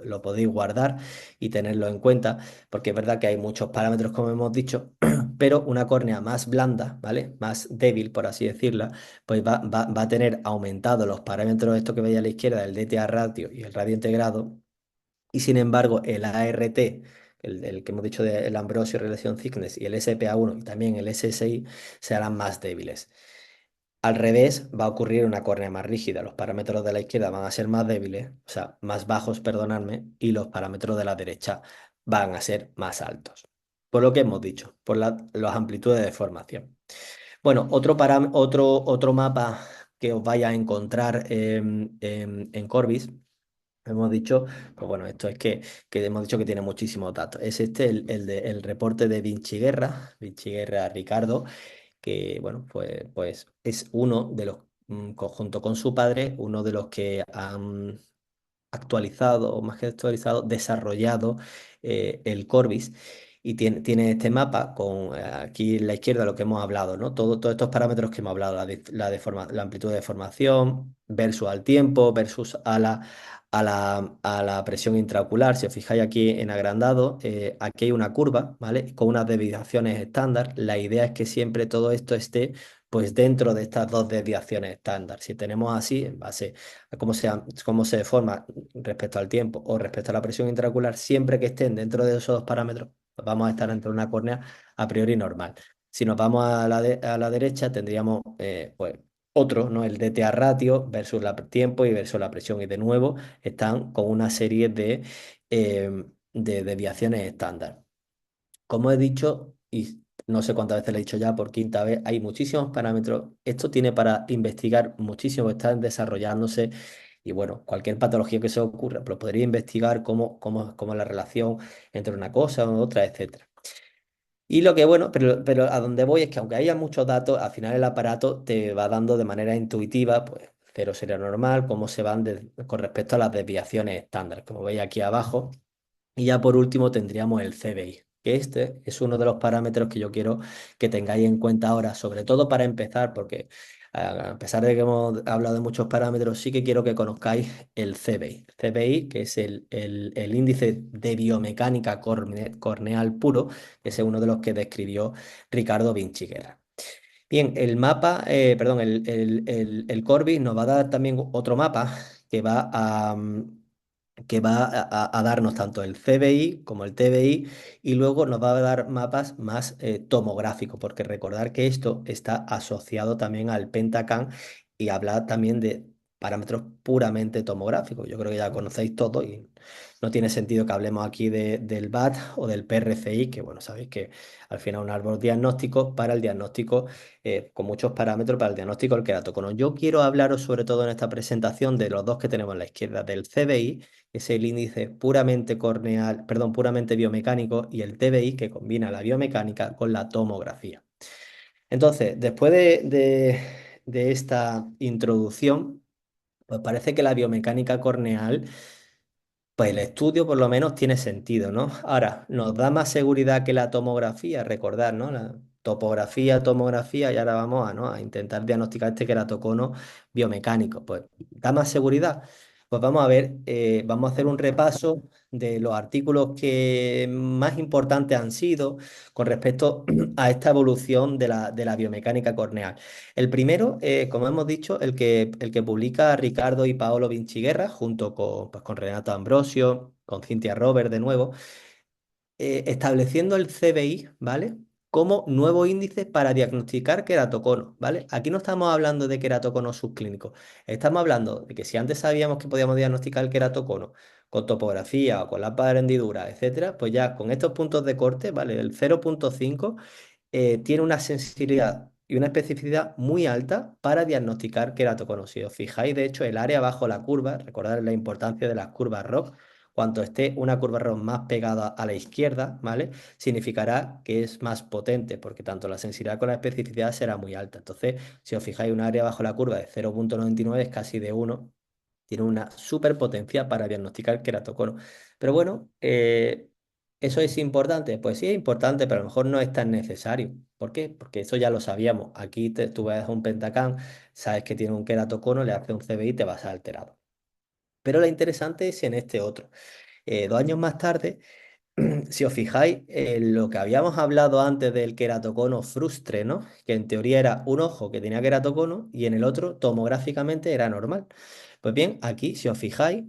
lo podéis guardar y tenerlo en cuenta, porque es verdad que hay muchos parámetros, como hemos dicho, pero una córnea más blanda, ¿vale? Más débil, por así decirla, pues va a tener aumentados los parámetros, esto que veis a la izquierda, el DTA ratio y el radio integrado, y sin embargo el ART, el que hemos dicho del Ambrosio Relation Thickness, y el SPA1 y también el SSI serán más débiles. Al revés, va a ocurrir una córnea más rígida. Los parámetros de la izquierda van a ser más débiles, o sea, más bajos, perdonadme, y los parámetros de la derecha van a ser más altos. Por lo que hemos dicho, por las amplitudes de deformación. Bueno, otro mapa que os vaya a encontrar en Corbis, hemos dicho, pues bueno, esto es que hemos dicho que tiene muchísimos datos. Es este el reporte de Vinci Guerra Ricardo, que bueno, pues es uno de los, junto con su padre, uno de los que han actualizado, o más que actualizado, desarrollado el Corbis. Y tiene este mapa con aquí en la izquierda lo que hemos hablado, ¿no? Todos estos parámetros que hemos hablado, la amplitud de deformación versus al tiempo, versus a la presión intraocular. Si os fijáis aquí en agrandado, aquí hay una curva, ¿vale? Con unas desviaciones estándar. La idea es que siempre todo esto esté pues dentro de estas dos desviaciones estándar. Si tenemos así, en base a cómo se deforma respecto al tiempo o respecto a la presión intraocular, siempre que estén dentro de esos dos parámetros, pues vamos a estar dentro de una córnea a priori normal. Si nos vamos a la derecha, tendríamos pues otro, ¿no? El DTA ratio versus el tiempo y versus la presión. Y de nuevo están con una serie de desviaciones estándar. Como he dicho, y no sé cuántas veces le he dicho ya por quinta vez, hay muchísimos parámetros. Esto tiene para investigar muchísimo, está desarrollándose. Y bueno, cualquier patología que se ocurra, pero podría investigar cómo es la relación entre una cosa u otra, etcétera. Y lo que bueno, pero a donde voy es que aunque haya muchos datos, al final el aparato te va dando de manera intuitiva, pues cero sería normal, cómo se van con respecto a las desviaciones estándar, como veis aquí abajo. Y ya por último tendríamos el CBI, que este es uno de los parámetros que yo quiero que tengáis en cuenta ahora, sobre todo para empezar, porque a pesar de que hemos hablado de muchos parámetros, sí que quiero que conozcáis el CBI. El CBI, que es el índice de biomecánica corneal puro, que es uno de los que describió Ricardo Vinci Guerra. Bien, el mapa, perdón, el Corbis nos va a dar también otro mapa que va a darnos tanto el CBI como el TBI, y luego nos va a dar mapas más tomográficos, porque recordar que esto está asociado también al Pentacam y habla también de parámetros puramente tomográficos. Yo creo que ya conocéis todo y no tiene sentido que hablemos aquí del BAT o del PRCI, que bueno, sabéis que al final es un árbol diagnóstico para el diagnóstico, con muchos parámetros para el diagnóstico del queratocono. Yo quiero hablaros sobre todo en esta presentación de los dos que tenemos a la izquierda, del CBI, que es el índice puramente corneal, perdón, puramente biomecánico, y el TBI, que combina la biomecánica con la tomografía. Entonces, después de esta introducción, pues parece que la biomecánica corneal, pues el estudio por lo menos tiene sentido, ¿no? Ahora, nos da más seguridad que la tomografía, recordar, ¿no? La topografía, tomografía, y ahora vamos ¿no? a intentar diagnosticar este queratocono biomecánico. Pues, ¿da más seguridad? Pues vamos a ver, vamos a hacer un repaso de los artículos que más importantes han sido con respecto a esta evolución de la biomecánica corneal. El primero, como hemos dicho, el que publica Ricardo y Paolo Vinciguerra, junto con Renato Ambrosio, con Cynthia Robert de nuevo, estableciendo el CBI, ¿vale? Como nuevo índice para diagnosticar queratocono, ¿vale? Aquí no estamos hablando de queratocono subclínico, estamos hablando de que si antes sabíamos que podíamos diagnosticar el queratocono con topografía o con lámpara de hendidura, etcétera, pues ya con estos puntos de corte, ¿vale? El 0,5 tiene una sensibilidad y una especificidad muy alta para diagnosticar queratocono. Si os fijáis, de hecho, el área bajo la curva, recordad la importancia de las curvas ROC, cuanto esté una curva ROC más pegada a la izquierda, ¿vale? Significará que es más potente, porque tanto la sensibilidad como la especificidad será muy alta. Entonces, si os fijáis, un área bajo la curva de 0,99 es casi de 1, tiene una superpotencia para diagnosticar queratocono. Pero bueno, ¿eso es importante? Pues sí es importante, pero a lo mejor no es tan necesario. ¿Por qué? Porque eso ya lo sabíamos. Aquí tú ves un Pentacam, sabes que tiene un queratocono, le haces un CBI y te vas alterado. Pero lo interesante es en este otro. 2 años más tarde, si os fijáis, lo que habíamos hablado antes del queratocono frustre, ¿no? Que en teoría era un ojo que tenía queratocono y en el otro tomográficamente era normal. Pues bien, aquí, si os fijáis,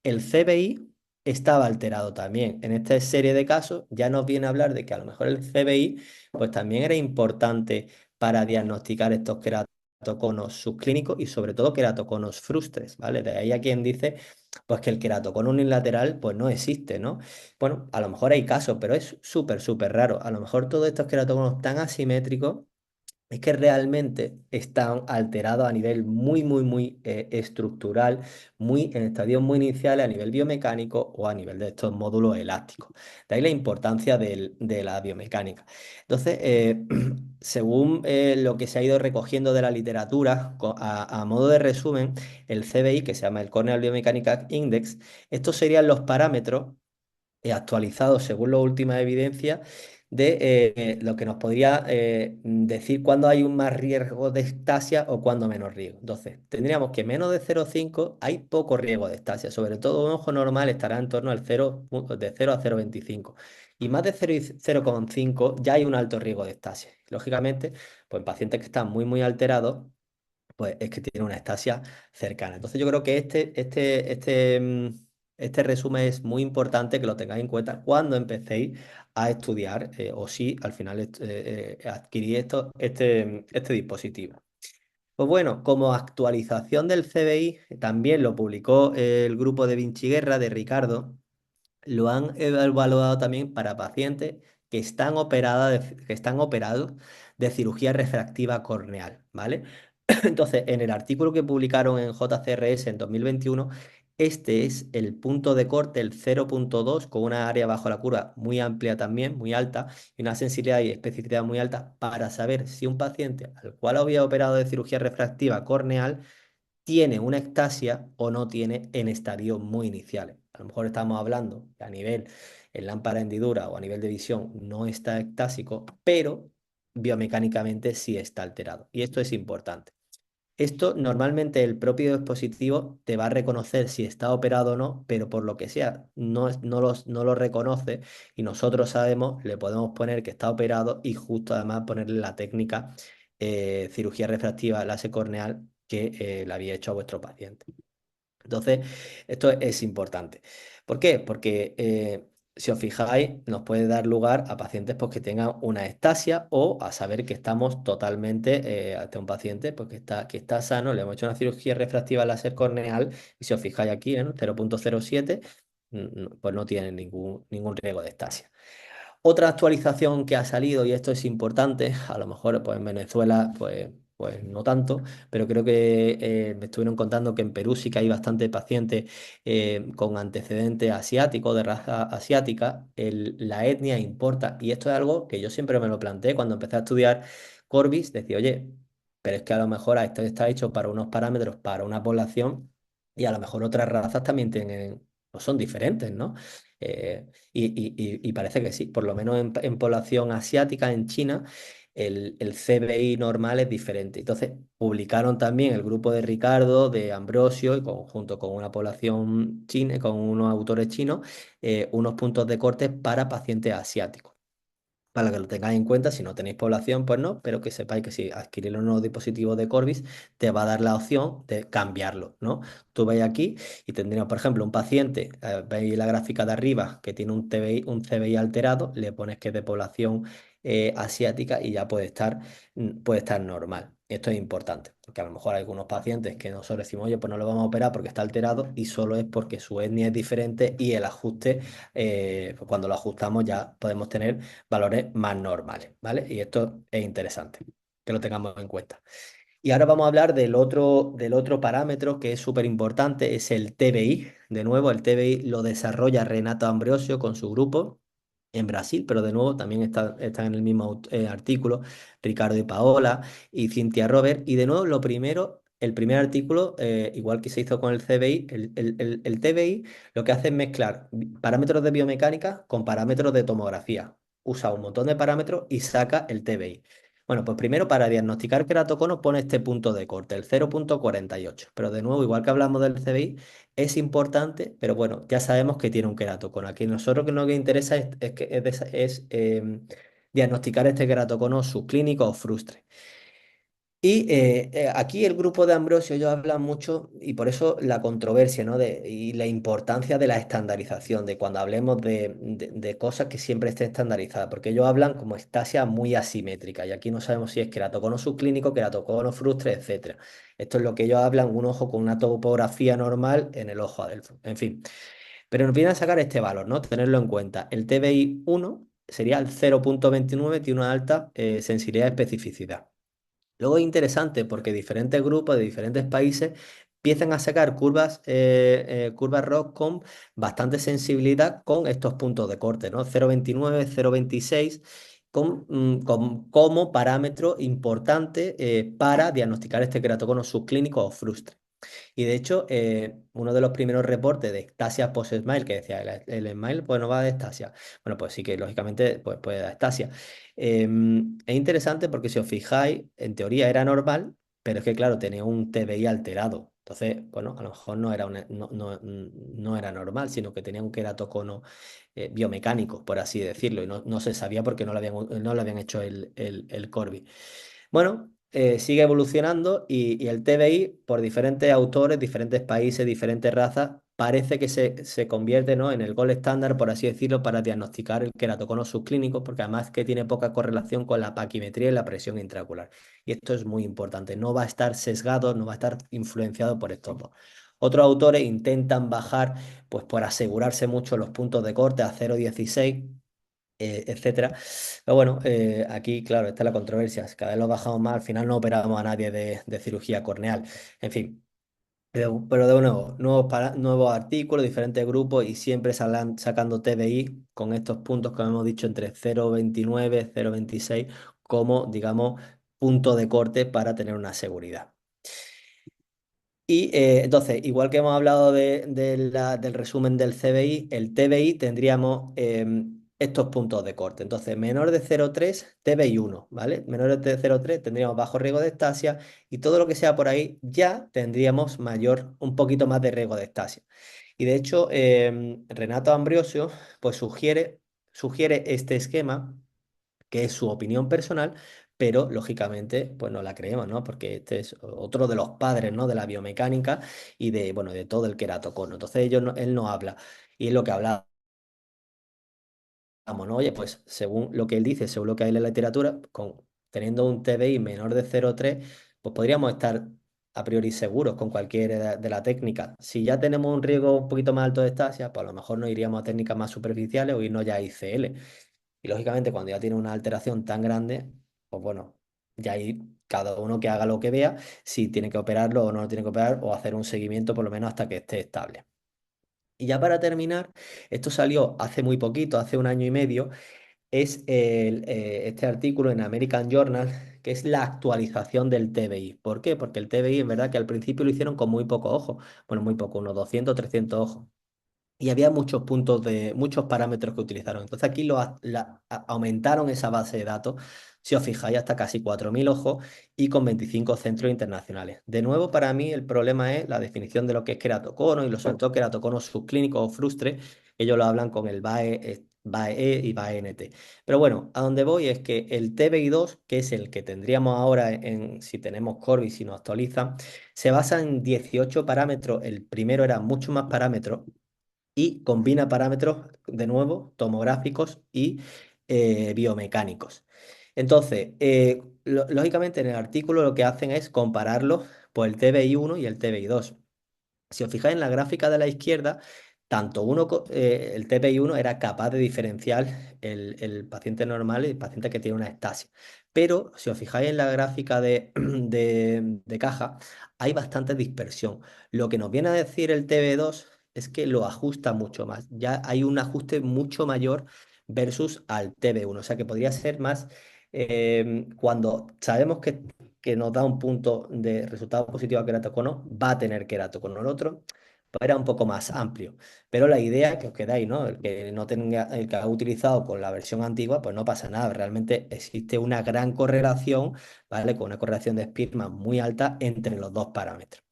el CBI estaba alterado también. En esta serie de casos ya nos viene a hablar de que a lo mejor el CBI pues también era importante para diagnosticar estos queratoconos subclínicos y sobre todo queratoconos frustres, ¿vale? De ahí a quien dice pues que el queratocono unilateral pues no existe, ¿no? Bueno, a lo mejor hay casos, pero es súper, súper raro. A lo mejor todos estos queratoconos tan asimétricos es que realmente están alterados a nivel muy, muy, muy estructural, muy en estadios muy iniciales a nivel biomecánico o a nivel de estos módulos elásticos. De ahí la importancia de la biomecánica. Entonces, según lo que se ha ido recogiendo de la literatura, a modo de resumen, el CBI, que se llama el Corneal Biomechanical Index, estos serían los parámetros actualizados según las últimas evidencias de lo que nos podría decir cuándo hay un más riesgo de ectasia o cuándo menos riesgo. Entonces, tendríamos que menos de 0,5 hay poco riesgo de ectasia, sobre todo un ojo normal estará en torno al 0, de 0 a 0,25. Y más de 0,5 ya hay un alto riesgo de ectasia. Lógicamente, pues en pacientes que están muy, muy alterados, pues es que tiene una estasia cercana. Entonces yo creo que este resumen es muy importante que lo tengáis en cuenta cuando empecéis a estudiar o si al final adquirís este dispositivo. Pues bueno, como actualización del CBI, también lo publicó el grupo de Vinci Guerra de Ricardo, lo han evaluado también para pacientes que están operados de cirugía refractiva corneal, ¿vale? Entonces, en el artículo que publicaron en JCRS en 2021, este es el punto de corte, el 0,2, con una área bajo la curva muy amplia también, muy alta, y una sensibilidad y especificidad muy alta para saber si un paciente al cual había operado de cirugía refractiva corneal tiene una ectasia o no tiene en estadios muy iniciales. A lo mejor estamos hablando que a nivel en lámpara hendidura o a nivel de visión no está ectásico, pero biomecánicamente sí está alterado. Y esto es importante. Esto normalmente el propio dispositivo te va a reconocer si está operado o no, pero por lo que sea, no lo reconoce y nosotros sabemos, le podemos poner que está operado y justo además ponerle la técnica cirugía refractiva láser corneal que le había hecho a vuestro paciente. Entonces, esto es importante. ¿Por qué? Porque si os fijáis, nos puede dar lugar a pacientes pues, que tengan una ectasia o a saber que estamos totalmente ante un paciente pues, que está sano, le hemos hecho una cirugía refractiva láser corneal y si os fijáis aquí en 0,07, pues no tiene ningún riesgo de ectasia. Otra actualización que ha salido, y esto es importante, a lo mejor pues, en Venezuela pues no tanto, pero creo que me estuvieron contando que en Perú sí que hay bastantes pacientes con antecedentes asiáticos, de raza asiática. La etnia importa, y esto es algo que yo siempre me lo planteé cuando empecé a estudiar Corbis, decía, oye, pero es que a lo mejor esto está hecho para unos parámetros, para una población, y a lo mejor otras razas también tienen, no son diferentes, ¿no? Y parece que sí, por lo menos en población asiática, en China, el CBI normal es diferente. Entonces, publicaron también el grupo de Ricardo, de Ambrosio, y junto con una población china, con unos autores chinos, unos puntos de corte para pacientes asiáticos. Para que lo tengáis en cuenta, si no tenéis población, pues no, pero que sepáis que si adquirís los nuevos dispositivos de Corbis, te va a dar la opción de cambiarlo, ¿no? Tú veis aquí y tendríamos, por ejemplo, un paciente, veis la gráfica de arriba que tiene un CBI alterado, le pones que es de población asiática y ya puede estar normal. Esto es importante, porque a lo mejor hay algunos pacientes que nosotros decimos, oye, pues no lo vamos a operar porque está alterado y solo es porque su etnia es diferente y el ajuste, pues cuando lo ajustamos ya podemos tener valores más normales, ¿vale? Y esto es interesante que lo tengamos en cuenta. Y ahora vamos a hablar del otro parámetro que es súper importante, es el TBI. De nuevo, el TBI lo desarrolla Renato Ambrosio con su grupo en Brasil, pero de nuevo también están en el mismo artículo Ricardo y Paola y Cynthia Robert. Y de nuevo, el primer artículo, igual que se hizo con el CBI, el TBI lo que hace es mezclar parámetros de biomecánica con parámetros de tomografía. Usa un montón de parámetros y saca el TBI. Bueno, pues primero para diagnosticar queratocono pone este punto de corte, el 0,48. Pero de nuevo, igual que hablamos del CBI, es importante, pero bueno, ya sabemos que tiene un queratocono. Aquí nosotros que lo que interesa es diagnosticar este queratocono subclínico o frustre. Y aquí el grupo de Ambrosio ellos hablan mucho y por eso la controversia, ¿no? Y la importancia de la estandarización, de cuando hablemos de cosas que siempre esté estandarizadas, porque ellos hablan como estasia muy asimétrica y aquí no sabemos si es queratocono subclínico, queratocono frustre, etcétera. Esto es lo que ellos hablan, un ojo con una topografía normal en el ojo adelfo, en fin. Pero nos viene a sacar este valor, ¿no? Tenerlo en cuenta. El TBI 1 sería el 0,29, tiene una alta sensibilidad y especificidad. Luego es interesante porque diferentes grupos de diferentes países empiezan a sacar curvas ROC con bastante sensibilidad con estos puntos de corte, ¿no? 0,29, 0,26, como parámetro importante para diagnosticar este queratocono subclínico o frustre. Y de hecho, uno de los primeros reportes de ectasia post-smile, que decía el smile, pues no va de ectasia. Bueno, pues sí que lógicamente pues, puede dar ectasia. Es interesante porque si os fijáis, en teoría era normal, pero es que claro, tenía un TBI alterado. Entonces, bueno, a lo mejor no era normal, sino que tenía un queratocono biomecánico, por así decirlo, y no se sabía porque no le habían hecho el Corby. Bueno, sigue evolucionando y el TBI, por diferentes autores, diferentes países, diferentes razas, parece que se convierte, ¿no?, en el gold estándar, por así decirlo, para diagnosticar el queratocono subclínico, porque además que tiene poca correlación con la paquimetría y la presión intraocular. Y esto es muy importante, no va a estar sesgado, no va a estar influenciado por estos dos. Otros autores intentan bajar, pues por asegurarse mucho los puntos de corte a 0,16, etcétera. Pero bueno, aquí, claro, está la controversia. Cada vez lo bajamos más, al final no operamos a nadie de cirugía corneal. En fin, pero de nuevo, nuevos artículos, diferentes grupos y siempre sacando TBI con estos puntos que hemos dicho entre 0,29, 0,26 como, digamos, punto de corte para tener una seguridad. Y entonces, igual que hemos hablado del resumen del CBI, el TBI tendríamos estos puntos de corte. Entonces, menor de 0,3, TBI 1, ¿vale? Menor de 0,3 tendríamos bajo riesgo de estasia y todo lo que sea por ahí ya tendríamos un poquito más de riesgo de estasia. Y de hecho, Renato Ambrosio pues sugiere este esquema que es su opinión personal, pero lógicamente pues no la creemos, ¿no? Porque este es otro de los padres, ¿no?, de la biomecánica y bueno, de todo el queratocono. Entonces él no habla. Y es lo que hablábamos, ¿no? Oye, pues según lo que él dice, según lo que hay en la literatura, teniendo un TBI menor de 0,3, pues podríamos estar a priori seguros con cualquiera de la técnica. Si ya tenemos un riesgo un poquito más alto de estasia, pues a lo mejor nos iríamos a técnicas más superficiales o irnos ya a ICL. Y lógicamente cuando ya tiene una alteración tan grande, pues bueno, ya ahí cada uno que haga lo que vea, si tiene que operarlo o no lo tiene que operar o hacer un seguimiento por lo menos hasta que esté estable. Y ya para terminar, esto salió hace muy poquito, hace un año y medio, es este artículo en American Journal, que es la actualización del TBI. ¿Por qué? Porque el TBI es verdad que al principio lo hicieron con muy poco ojo, bueno, muy poco, unos 200, 300 ojos. Y había muchos parámetros que utilizaron. Entonces aquí aumentaron esa base de datos, si os fijáis, hasta casi 4.000 ojos y con 25 centros internacionales. De nuevo, para mí el problema es la definición de lo que es queratocono y los sobre todo queratoconos subclínicos o frustres. Ellos lo hablan con el BAE y BAE-NT. Pero bueno, a donde voy es que el TBI2, que es el que tendríamos ahora si tenemos Corby, si nos actualizan, se basa en 18 parámetros. El primero era mucho más parámetros y combina parámetros, de nuevo, tomográficos y biomecánicos. Entonces, lógicamente en el artículo lo que hacen es compararlos por el TBI 1 y el TBI 2. Si os fijáis en la gráfica de la izquierda, el TPI 1 era capaz de diferenciar el paciente normal y el paciente que tiene una estasia. Pero si os fijáis en la gráfica de caja, hay bastante dispersión. Lo que nos viene a decir el TB2 es que lo ajusta mucho más. Ya hay un ajuste mucho mayor versus al TB1. O sea que podría ser más cuando sabemos que nos da un punto de resultado positivo a queratocono, va a tener queratocono el otro. pues era un poco más amplio. Pero la idea que os quedáis, ¿no? El que no tenga, el que ha utilizado con la versión antigua, pues no pasa nada. Realmente existe una gran correlación, ¿vale? Con una correlación de Spearman muy alta entre los dos parámetros.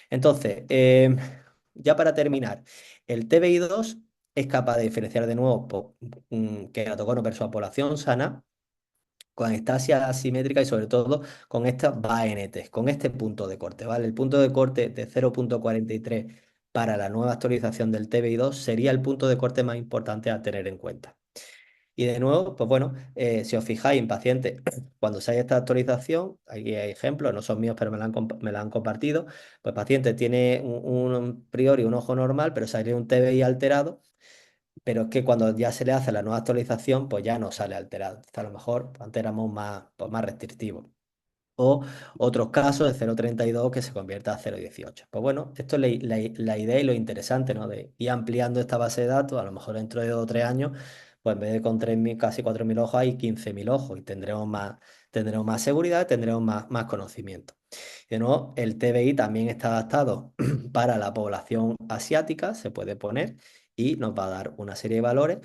Entonces, ya para terminar, el TBI2 es capaz de diferenciar de nuevo queratocono versus población sana, con estasia asimétrica y sobre todo con estas BANTs, con este punto de corte, ¿vale? El punto de corte de 0,43 para la nueva actualización del TBI2 sería el punto de corte más importante a tener en cuenta. Y de nuevo, pues bueno, si os fijáis en pacientes, cuando se haya esta actualización, aquí hay ejemplos, no son míos, pero me la han compartido, pues paciente tiene un priori un ojo normal, pero sale un TBI alterado, pero es que cuando ya se le hace la nueva actualización, pues ya no sale alterado. Entonces, a lo mejor antes éramos más, pues, más restrictivos. O otros casos de 0,32 que se convierta a 0,18. Pues bueno, esto es la idea y lo interesante, ¿no? De ir ampliando esta base de datos, a lo mejor dentro de 2 o 3 años, pues en vez de con 3.000, casi 4.000 ojos, hay 15.000 ojos y tendremos más seguridad, tendremos más conocimiento. De nuevo, el TBI también está adaptado para la población asiática, se puede poner y nos va a dar una serie de valores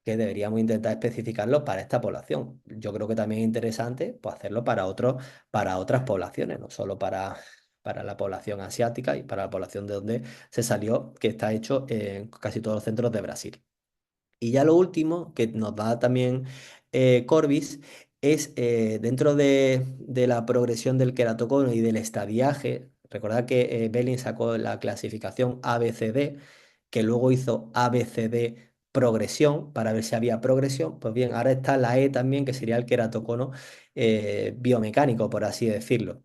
que deberíamos intentar especificarlo para esta población. Yo creo que también es interesante pues, hacerlo para otras poblaciones, no solo para la población asiática y para la población de donde se salió, que está hecho en casi todos los centros de Brasil. Y ya lo último que nos da también Corbis es dentro de la progresión del queratocono y del estadiaje. Recordad que Belling sacó la clasificación ABCD, que luego hizo ABCD progresión para ver si había progresión. Pues bien, ahora está la E también, que sería el queratocono biomecánico, por así decirlo.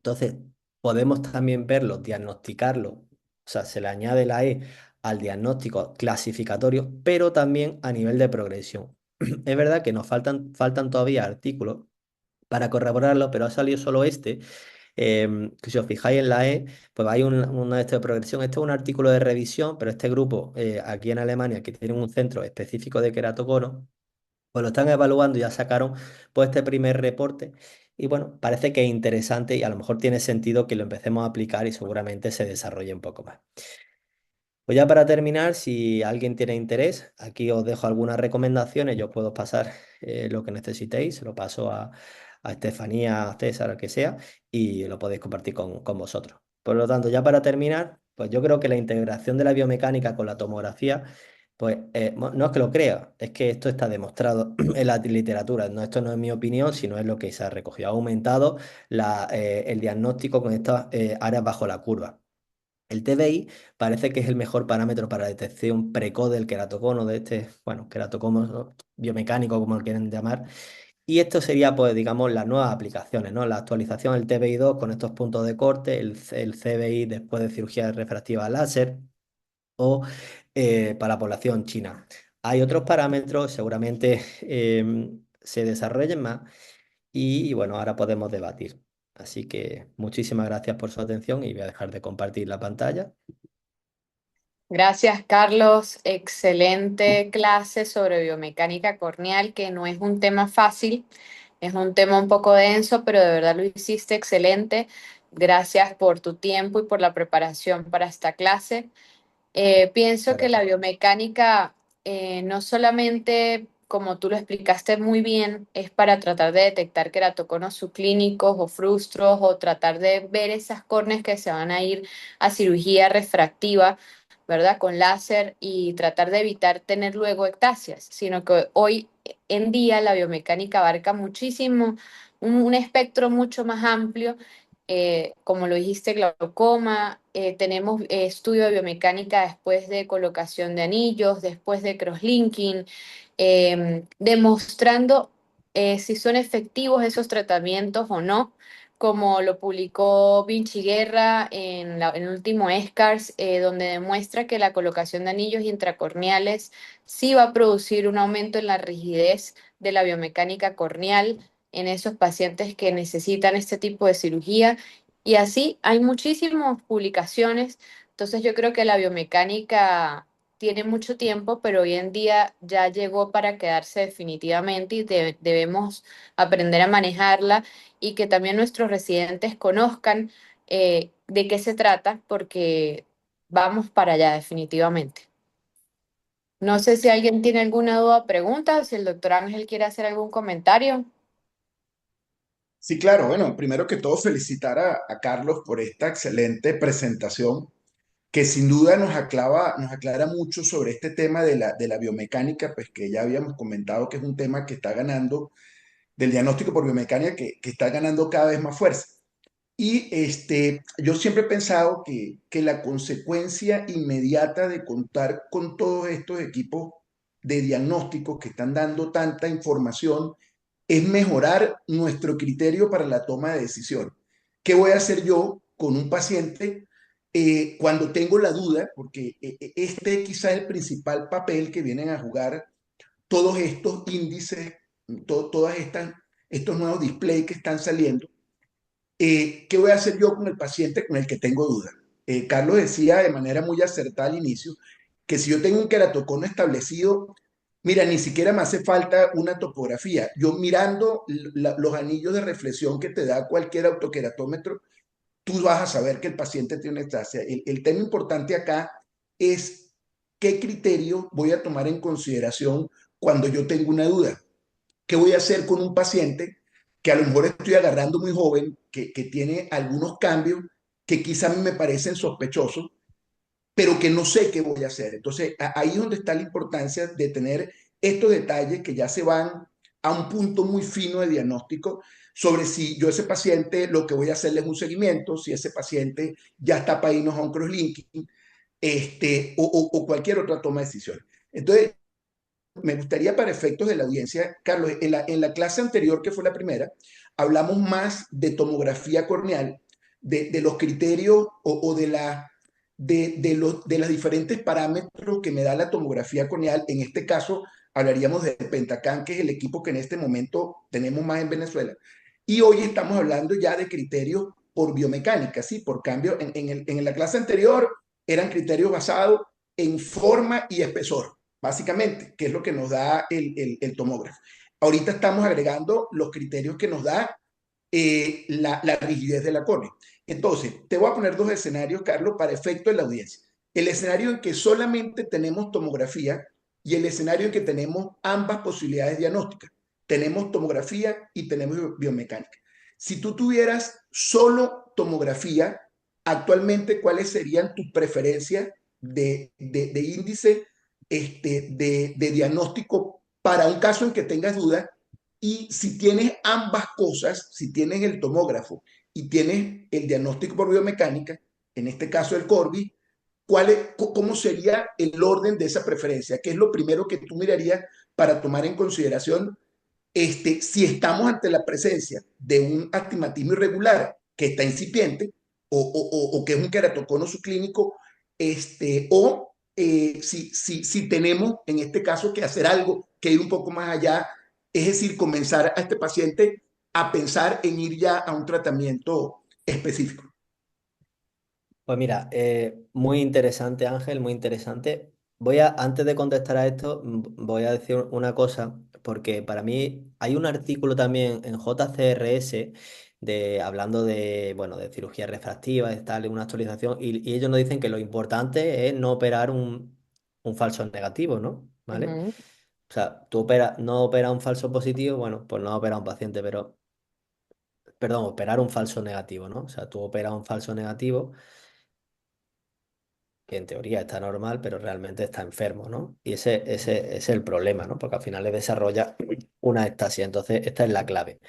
Entonces, podemos también verlo, diagnosticarlo, o sea, se le añade la E al diagnóstico clasificatorio, pero también a nivel de progresión. Es verdad que nos faltan todavía artículos para corroborarlo, pero ha salido solo este. Que si os fijáis en la E, pues hay un de de progresión. Este es un artículo de revisión, pero este grupo aquí en Alemania, que tiene un centro específico de queratocono, pues lo están evaluando y ya sacaron pues este primer reporte. Y bueno, parece que es interesante y a lo mejor tiene sentido que lo empecemos a aplicar y seguramente se desarrolle un poco más. Pues ya para terminar, si alguien tiene interés, aquí os dejo algunas recomendaciones. Yo puedo pasar lo que necesitéis, se lo paso a Estefanía, a César, al que sea, y lo podéis compartir con vosotros. Por lo tanto, ya para terminar, pues yo creo que la integración de la biomecánica con la tomografía, pues no es que lo crea, es que esto está demostrado en la literatura. No, esto no es mi opinión, sino es lo que se ha recogido. Ha aumentado el diagnóstico con estas áreas bajo la curva. El TBI parece que es el mejor parámetro para la detección precoz del queratocono, de este, bueno, queratocono, ¿no? Biomecánico, como lo quieren llamar. Y esto sería, pues, digamos, las nuevas aplicaciones, ¿no? La actualización del TBI2 con estos puntos de corte, el CBI después de cirugía refractiva láser o para la población china. Hay otros parámetros, seguramente se desarrollen más y bueno, ahora podemos debatir. Así que muchísimas gracias por su atención y voy a dejar de compartir la pantalla. Gracias, Carlos. Excelente clase sobre biomecánica corneal, que no es un tema fácil, es un tema un poco denso, pero de verdad lo hiciste excelente. Gracias por tu tiempo y por la preparación para esta clase. Pienso Muchas que la gracias. biomecánica no solamente, como tú lo explicaste muy bien, es para tratar de detectar queratoconos subclínicos o frustros o tratar de ver esas córneas que se van a ir a cirugía refractiva, ¿verdad? Con láser y tratar de evitar tener luego ectasias, sino que hoy en día la biomecánica abarca muchísimo, un espectro mucho más amplio como lo dijiste, glaucoma, tenemos estudio de biomecánica después de colocación de anillos, después de crosslinking, demostrando si son efectivos esos tratamientos o no, como lo publicó Vinci Guerra en el último ESCARS, donde demuestra que la colocación de anillos intracorneales sí va a producir un aumento en la rigidez de la biomecánica corneal en esos pacientes que necesitan este tipo de cirugía. Y así hay muchísimas publicaciones. Entonces yo creo que la biomecánica tiene mucho tiempo, pero hoy en día ya llegó para quedarse definitivamente y debemos aprender a manejarla y que también nuestros residentes conozcan de qué se trata, porque vamos para allá definitivamente. No sé si alguien tiene alguna duda o pregunta, si el doctor Ángel quiere hacer algún comentario. Sí, claro, bueno, primero que todo felicitar a Carlos por esta excelente presentación que sin duda nos aclara mucho sobre este tema de la biomecánica, pues que ya habíamos comentado que es un tema que está ganando, del diagnóstico por biomecánica, que está ganando cada vez más fuerza. Y yo siempre he pensado que la consecuencia inmediata de contar con todos estos equipos de diagnóstico que están dando tanta información es mejorar nuestro criterio para la toma de decisión. ¿Qué voy a hacer yo con un paciente cuando tengo la duda? Porque este quizás es el principal papel que vienen a jugar todos estos índices, todas estos nuevos displays que están saliendo. ¿Qué voy a hacer yo con el paciente con el que tengo duda? Carlos decía de manera muy acertada al inicio que si yo tengo un queratocono establecido, mira, ni siquiera me hace falta una topografía. Yo mirando los anillos de reflexión que te da cualquier autoqueratómetro, tú vas a saber que el paciente tiene estasia. El tema importante acá es qué criterio voy a tomar en consideración cuando yo tengo una duda. ¿Qué voy a hacer con un paciente que a lo mejor estoy agarrando muy joven, que tiene algunos cambios que quizá a mí me parecen sospechosos, pero que no sé qué voy a hacer? Entonces, ahí es donde está la importancia de tener estos detalles que ya se van a un punto muy fino de diagnóstico sobre si yo a ese paciente lo que voy a hacerle es un seguimiento, si ese paciente ya está para irnos a un crosslinking, o cualquier otra toma de decisiones. Entonces, me gustaría para efectos de la audiencia, Carlos, en la clase anterior, que fue la primera, hablamos más de tomografía corneal, de los criterios o de los diferentes parámetros que me da la tomografía corneal. En este caso, hablaríamos de Pentacam, que es el equipo que en este momento tenemos más en Venezuela. Y hoy estamos hablando ya de criterios por biomecánica, ¿sí? Por cambio, en la clase anterior eran criterios basados en forma y espesor básicamente, que es lo que nos da el tomógrafo. Ahorita estamos agregando los criterios que nos da la rigidez de la córnea. Entonces, te voy a poner dos escenarios, Carlos, para efecto de la audiencia. El escenario en que solamente tenemos tomografía y el escenario en que tenemos ambas posibilidades diagnósticas. Tenemos tomografía y tenemos biomecánica. Si tú tuvieras solo tomografía, actualmente, ¿cuáles serían tus preferencias de índice de diagnóstico para un caso en que tengas dudas? Y si tienes ambas cosas, si tienes el tomógrafo y tienes el diagnóstico por biomecánica, en este caso el Corby, ¿cómo sería el orden de esa preferencia? ¿Qué es lo primero que tú mirarías para tomar en consideración si estamos ante la presencia de un astigmatismo irregular que está incipiente o que es un queratocono subclínico, si tenemos en este caso que hacer algo, que ir un poco más allá, es decir, comenzar a este paciente a pensar en ir ya a un tratamiento específico. Pues mira, muy interesante, Ángel, muy interesante. Antes de contestar a esto, voy a decir una cosa, porque para mí hay un artículo también en JCRS hablando de, bueno, de cirugía refractiva, de tal, una actualización, y ellos nos dicen que lo importante es no operar un falso negativo, ¿no? ¿Vale? Ujú. O sea, no operas un falso positivo, bueno, pues no operas un paciente, perdón, operar un falso negativo, ¿no? O sea, tú operas un falso negativo que en teoría está normal, pero realmente está enfermo, ¿no? Y ese es el problema, ¿no? Porque al final le desarrolla una estasia. Entonces, esta es la clave.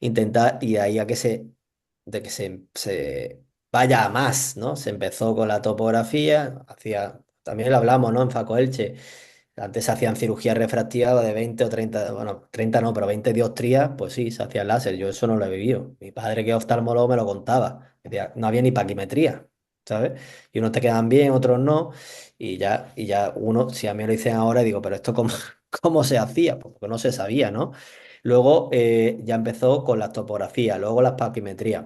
Intentar, y ahí de que se vaya a más, ¿no? Se empezó con la topografía, también lo hablamos, ¿no? En Faco Elche. Antes se hacían cirugías refractivas de 20 o 30, bueno, 30 no, pero 20 dioptrías, pues sí, se hacía láser. Yo eso no lo he vivido. Mi padre, que es oftalmólogo, me lo contaba. Decía, no había ni paquimetría, ¿sabes? Y unos te quedan bien, otros no. Y ya uno, si a mí me lo dicen ahora, digo, pero esto cómo, cómo se hacía, pues porque no se sabía, ¿no? Luego ya empezó con las topografías, luego las paquimetrías.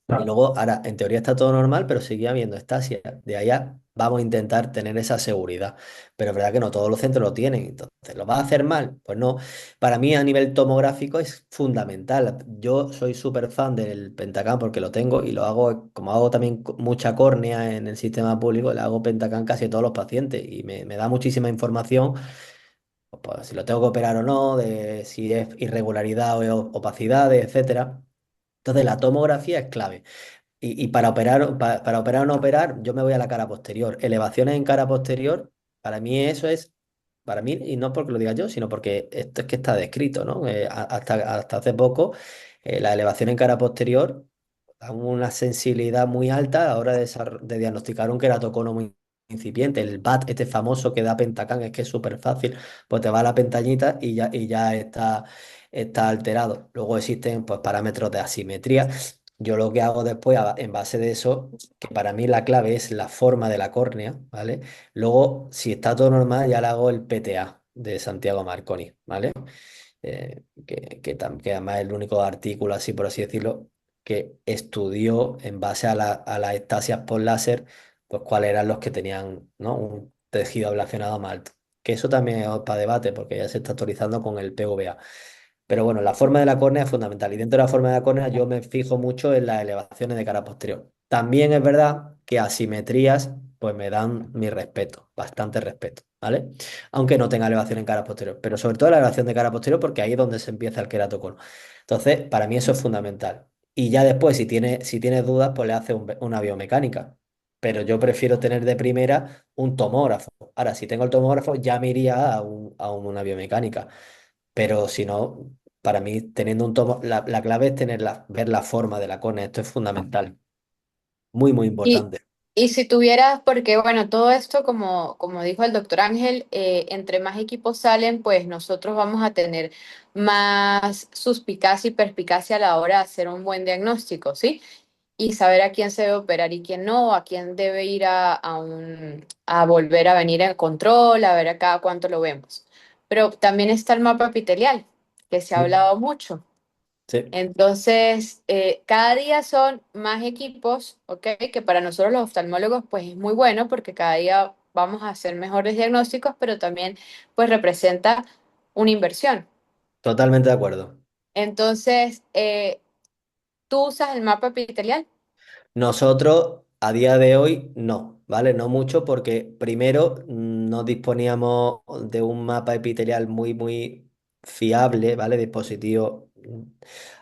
Y luego, ahora, en teoría está todo normal, pero seguía habiendo estasia. De allá vamos a intentar tener esa seguridad. Pero es verdad que no todos los centros lo tienen. Entonces, ¿lo vas a hacer mal? Pues no. Para mí, a nivel tomográfico, es fundamental. Yo soy súper fan del Pentacam porque lo tengo y lo hago, como hago también mucha córnea en el sistema público, le hago Pentacam casi a todos los pacientes y me da muchísima información, pues, si lo tengo que operar o no, de si es irregularidad o opacidades, etcétera. Entonces, la tomografía es clave. Y para operar, para operar o no operar, yo me voy a la cara posterior. Elevaciones en cara posterior, para mí eso es, para mí, y no porque lo diga yo, sino porque esto es que está descrito, ¿no? Hasta hace poco, la elevación en cara posterior da una sensibilidad muy alta a la hora de diagnosticar un queratocono muy incipiente. El BAT, este famoso que da Pentacam, es que es súper fácil, pues te va a la pentañita y ya está alterado. Luego existen pues, parámetros de asimetría. Yo lo que hago después, en base de eso, que para mí la clave es la forma de la córnea, ¿vale? Luego, si está todo normal, ya le hago el PTA de Santiago Marconi, ¿vale? Que además es el único artículo, así por así decirlo, que estudió en base a las estasias por láser, pues cuáles eran los que tenían, ¿no? Un tejido ablacionado más alto. Que eso también es para debate, porque ya se está actualizando con el PVA. Pero bueno, la forma de la córnea es fundamental. Y dentro de la forma de la córnea yo me fijo mucho en las elevaciones de cara posterior. También es verdad que asimetrías pues me dan mi respeto, bastante respeto, ¿vale? Aunque no tenga elevación en cara posterior. Pero sobre todo la elevación de cara posterior porque ahí es donde se empieza el queratocono. Entonces, para mí eso es fundamental. Y ya después, si tienes dudas, pues le haces una biomecánica. Pero yo prefiero tener de primera un tomógrafo. Ahora, si tengo el tomógrafo, ya me iría a una biomecánica. Pero si no, para mí, teniendo un tomo, la clave es ver la forma de la córnea. Esto es fundamental. Muy, muy Y, importante. y si tuvieras, porque bueno, todo esto, como dijo el doctor Ángel, entre más equipos salen, pues nosotros vamos a tener más suspicacia y perspicacia a la hora de hacer un buen diagnóstico, ¿sí? Y saber a quién se debe operar y quién no, a quién debe ir a volver a venir en control, a ver a cada cuánto lo vemos. Pero también está el mapa epitelial, que se ha Sí, hablado mucho. sí. Entonces, cada día son más equipos, ¿ok? Que para nosotros los oftalmólogos, pues es muy bueno porque cada día vamos a hacer mejores diagnósticos, pero también, pues representa una inversión. Totalmente de acuerdo. Entonces, ¿tú usas el mapa epitelial? Nosotros a día de hoy no, ¿vale? No mucho porque primero no disponíamos de un mapa epitelial muy, muy fiable, ¿vale? Dispositivo.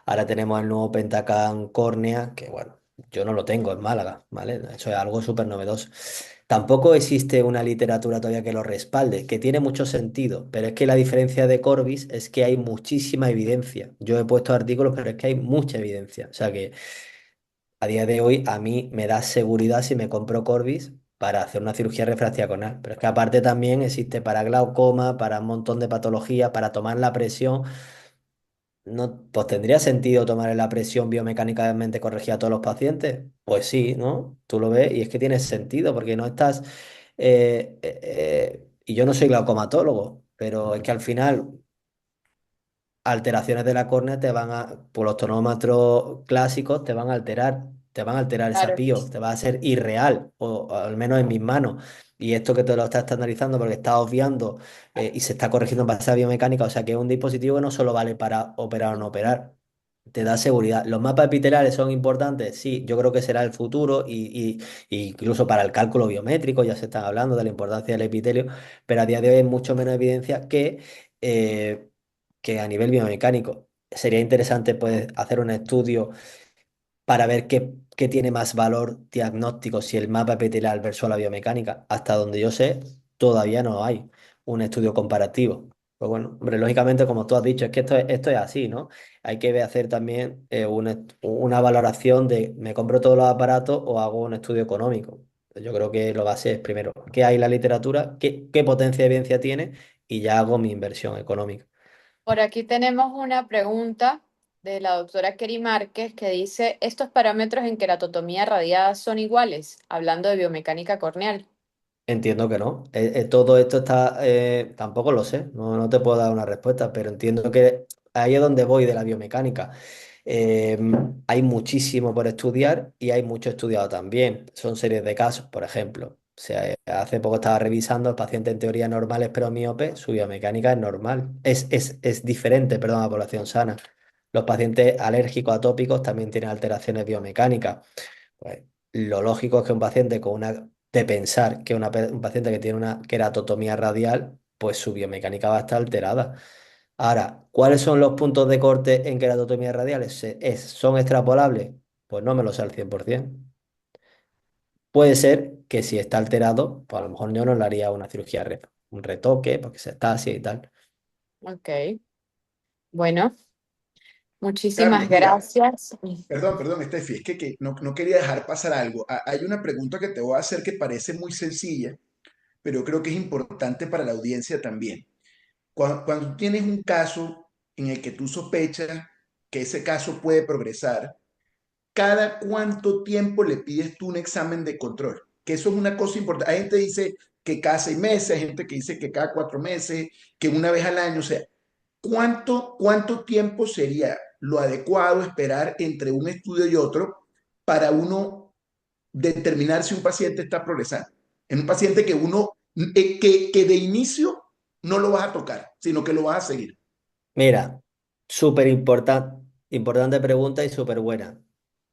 Ahora tenemos el nuevo Pentacam córnea, que bueno, yo no lo tengo en Málaga, ¿vale? Eso es algo súper novedoso. Tampoco existe una literatura todavía que lo respalde, que tiene mucho sentido, pero es que la diferencia de Corbis es que hay muchísima evidencia. Yo he puesto artículos, pero es que hay mucha evidencia. O sea que a día de hoy a mí me da seguridad si me compro Corbis para hacer una cirugía refractiva conal. Pero es que aparte también existe para glaucoma, para un montón de patologías, para tomar la presión. No, pues tendría sentido tomar la presión biomecánicamente corregida a todos los pacientes. Pues sí, ¿no? Tú lo ves y es que tiene sentido porque no estás... y yo no soy glaucomatólogo, pero es que al final alteraciones de la córnea por los tonómetros clásicos te van a alterar esa Claro. pío, te va a ser irreal, o al menos en mis manos. Y esto que te lo está estandarizando porque está obviando y se está corrigiendo en base a biomecánica, o sea que es un dispositivo que no solo vale para operar o no operar. Te da seguridad. ¿Los mapas epiteliales son importantes? Sí, yo creo que será el futuro y incluso para el cálculo biométrico ya se están hablando de la importancia del epitelio, pero a día de hoy hay mucho menos evidencia eh, que a nivel biomecánico. Sería interesante pues, hacer un estudio para ver qué tiene más valor diagnóstico, si el mapa epitelial versus la biomecánica. Hasta donde yo sé, todavía no hay un estudio comparativo. Pues bueno, hombre, lógicamente, como tú has dicho, es que esto es así, ¿no? Hay que hacer también una valoración de ¿me compro todos los aparatos o hago un estudio económico? Yo creo que lo base es primero, ¿qué hay en la literatura? ¿Qué potencia de evidencia tiene? Y ya hago mi inversión económica. Por aquí tenemos una pregunta de la doctora Keri Márquez que dice, ¿estos parámetros en queratotomía radiada son iguales? Hablando de biomecánica corneal. Entiendo que no. Todo esto tampoco lo sé, no te puedo dar una respuesta, pero entiendo que ahí es donde voy de la biomecánica. Eh, Hay muchísimo por estudiar y hay mucho estudiado también. Son series de casos, por ejemplo. O sea, hace poco estaba revisando el paciente en teoría normales pero miope, su biomecánica es normal. Es diferente, perdón, a la población sana. Los pacientes alérgicos atópicos también tienen alteraciones biomecánicas. Pues lo lógico es que un paciente con una, de pensar que un paciente que tiene una queratotomía radial, pues su biomecánica va a estar alterada. Ahora, ¿cuáles son los puntos de corte en queratotomías radiales? ¿Son extrapolables? Pues no me lo sé al 100%. Puede ser que si está alterado, pues a lo mejor yo no le haría una cirugía, un retoque, porque se está así y tal. Ok, bueno, muchísimas Carlos, mira, gracias. perdón, Steffi, es que no quería dejar pasar algo. Hay una pregunta que te voy a hacer que parece muy sencilla, pero creo que es importante para la audiencia también. Cuando tú tienes un caso en el que tú sospechas que ese caso puede progresar, ¿cada cuánto tiempo le pides tú un examen de control? Que eso es una cosa importante. Hay gente que dice que cada 6 meses, hay gente que dice que cada 4 meses, que una vez al año. O sea, ¿cuánto tiempo sería lo adecuado esperar entre un estudio y otro para uno determinar si un paciente está progresando? En un paciente que uno, que de inicio no lo vas a tocar, sino que lo vas a seguir. Mira, súper importante pregunta y súper buena.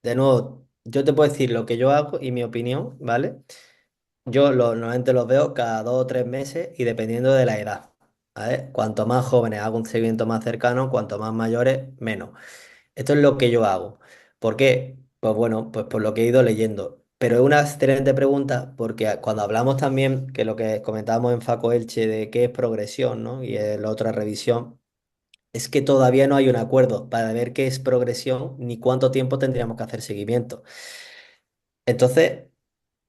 De nuevo, yo te puedo decir lo que yo hago y mi opinión, ¿vale? Normalmente los veo cada 2 o 3 meses y dependiendo de la edad, ¿vale? Cuanto más jóvenes hago un seguimiento más cercano, cuanto más mayores, menos. Esto es lo que yo hago. ¿Por qué? Pues bueno, pues por lo que he ido leyendo. Pero es una excelente pregunta porque cuando hablamos también, que lo que comentábamos en Faco Elche de qué es progresión, ¿no? Y la otra revisión, es que todavía no hay un acuerdo para ver qué es progresión ni cuánto tiempo tendríamos que hacer seguimiento. Entonces,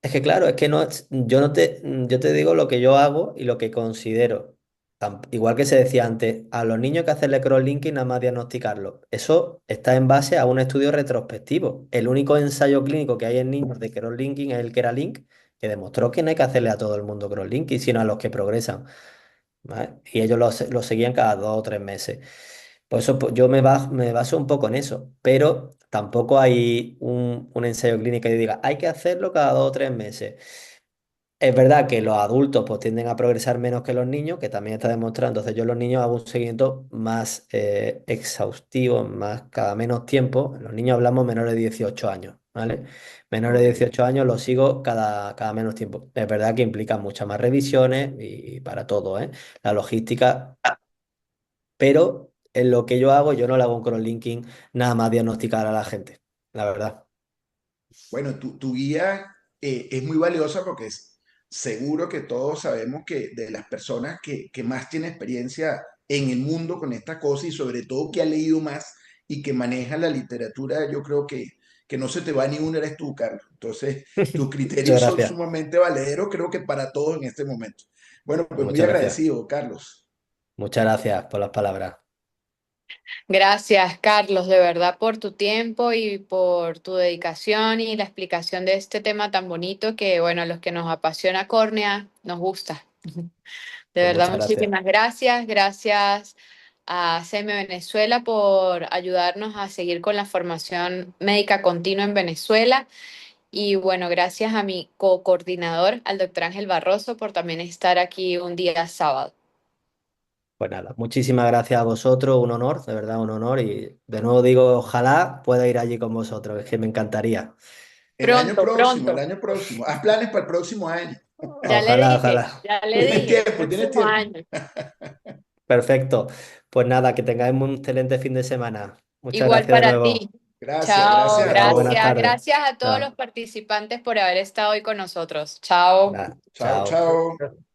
es que claro, es que no, yo te digo lo que yo hago y lo que considero. Igual que se decía antes, a los niños hay que hacerle crosslinking nada más diagnosticarlo. Eso está en base a un estudio retrospectivo. El único ensayo clínico que hay en niños de crosslinking es el Keralink, que demostró que no hay que hacerle a todo el mundo crosslinking, sino a los que progresan. ¿Vale? Y ellos lo seguían cada 2 o 3 meses. Por eso pues, yo me baso un poco en eso, pero tampoco hay un ensayo clínico que diga, hay que hacerlo cada 2 o 3 meses. Es verdad que los adultos pues tienden a progresar menos que los niños, que también está demostrado. Entonces yo los niños hago un seguimiento más exhaustivo, más cada menos tiempo. Los niños hablamos menores de 18 años, ¿vale? Menores de Ok. 18 años los sigo cada menos tiempo. Es verdad que implica muchas más revisiones y para todo, ¿eh? La logística, pero en lo que yo hago, yo no le hago un cross-linking nada más diagnosticar a la gente, la verdad. Bueno, tu guía es muy valiosa porque seguro que todos sabemos que de las personas que más tiene experiencia en el mundo con esta cosa y sobre todo que ha leído más y que maneja la literatura, yo creo que no se te va ni uno, eres tú, Carlos. Entonces, tus Muchas criterios son gracias. sumamente valederos, creo que para todos en este momento. Bueno, pues muy Muchas gracias. agradecido, Carlos. Muchas gracias por las palabras. Gracias, Carlos, de verdad por tu tiempo y por tu dedicación y la explicación de este tema tan bonito que, bueno, a los que nos apasiona córnea, nos gusta. De Pues verdad, muchas gracias. muchísimas gracias. Gracias a CM Venezuela por ayudarnos a seguir con la formación médica continua en Venezuela. Y bueno, gracias a mi co-coordinador, al doctor Ángel Barroso, por también estar aquí un día sábado. Pues nada, muchísimas gracias a vosotros, un honor, de verdad, un honor. Y de nuevo digo, ojalá pueda ir allí con vosotros, es que me encantaría. El año Pronto, próximo, el pronto. año próximo. Haz planes para el próximo año. Ojalá, ojalá. Ya le Tienes dije, tiempo, tienes próximo tiempo. año. Perfecto. Pues nada, que tengáis un excelente fin de semana. Muchas Igual gracias de para nuevo. ti. Gracias, Chao, gracias a Chao, todos. buenas gracias. tardes. Gracias a todos los Chao. participantes por haber estado hoy con nosotros. Chao. Nada, Chao, chao. chao.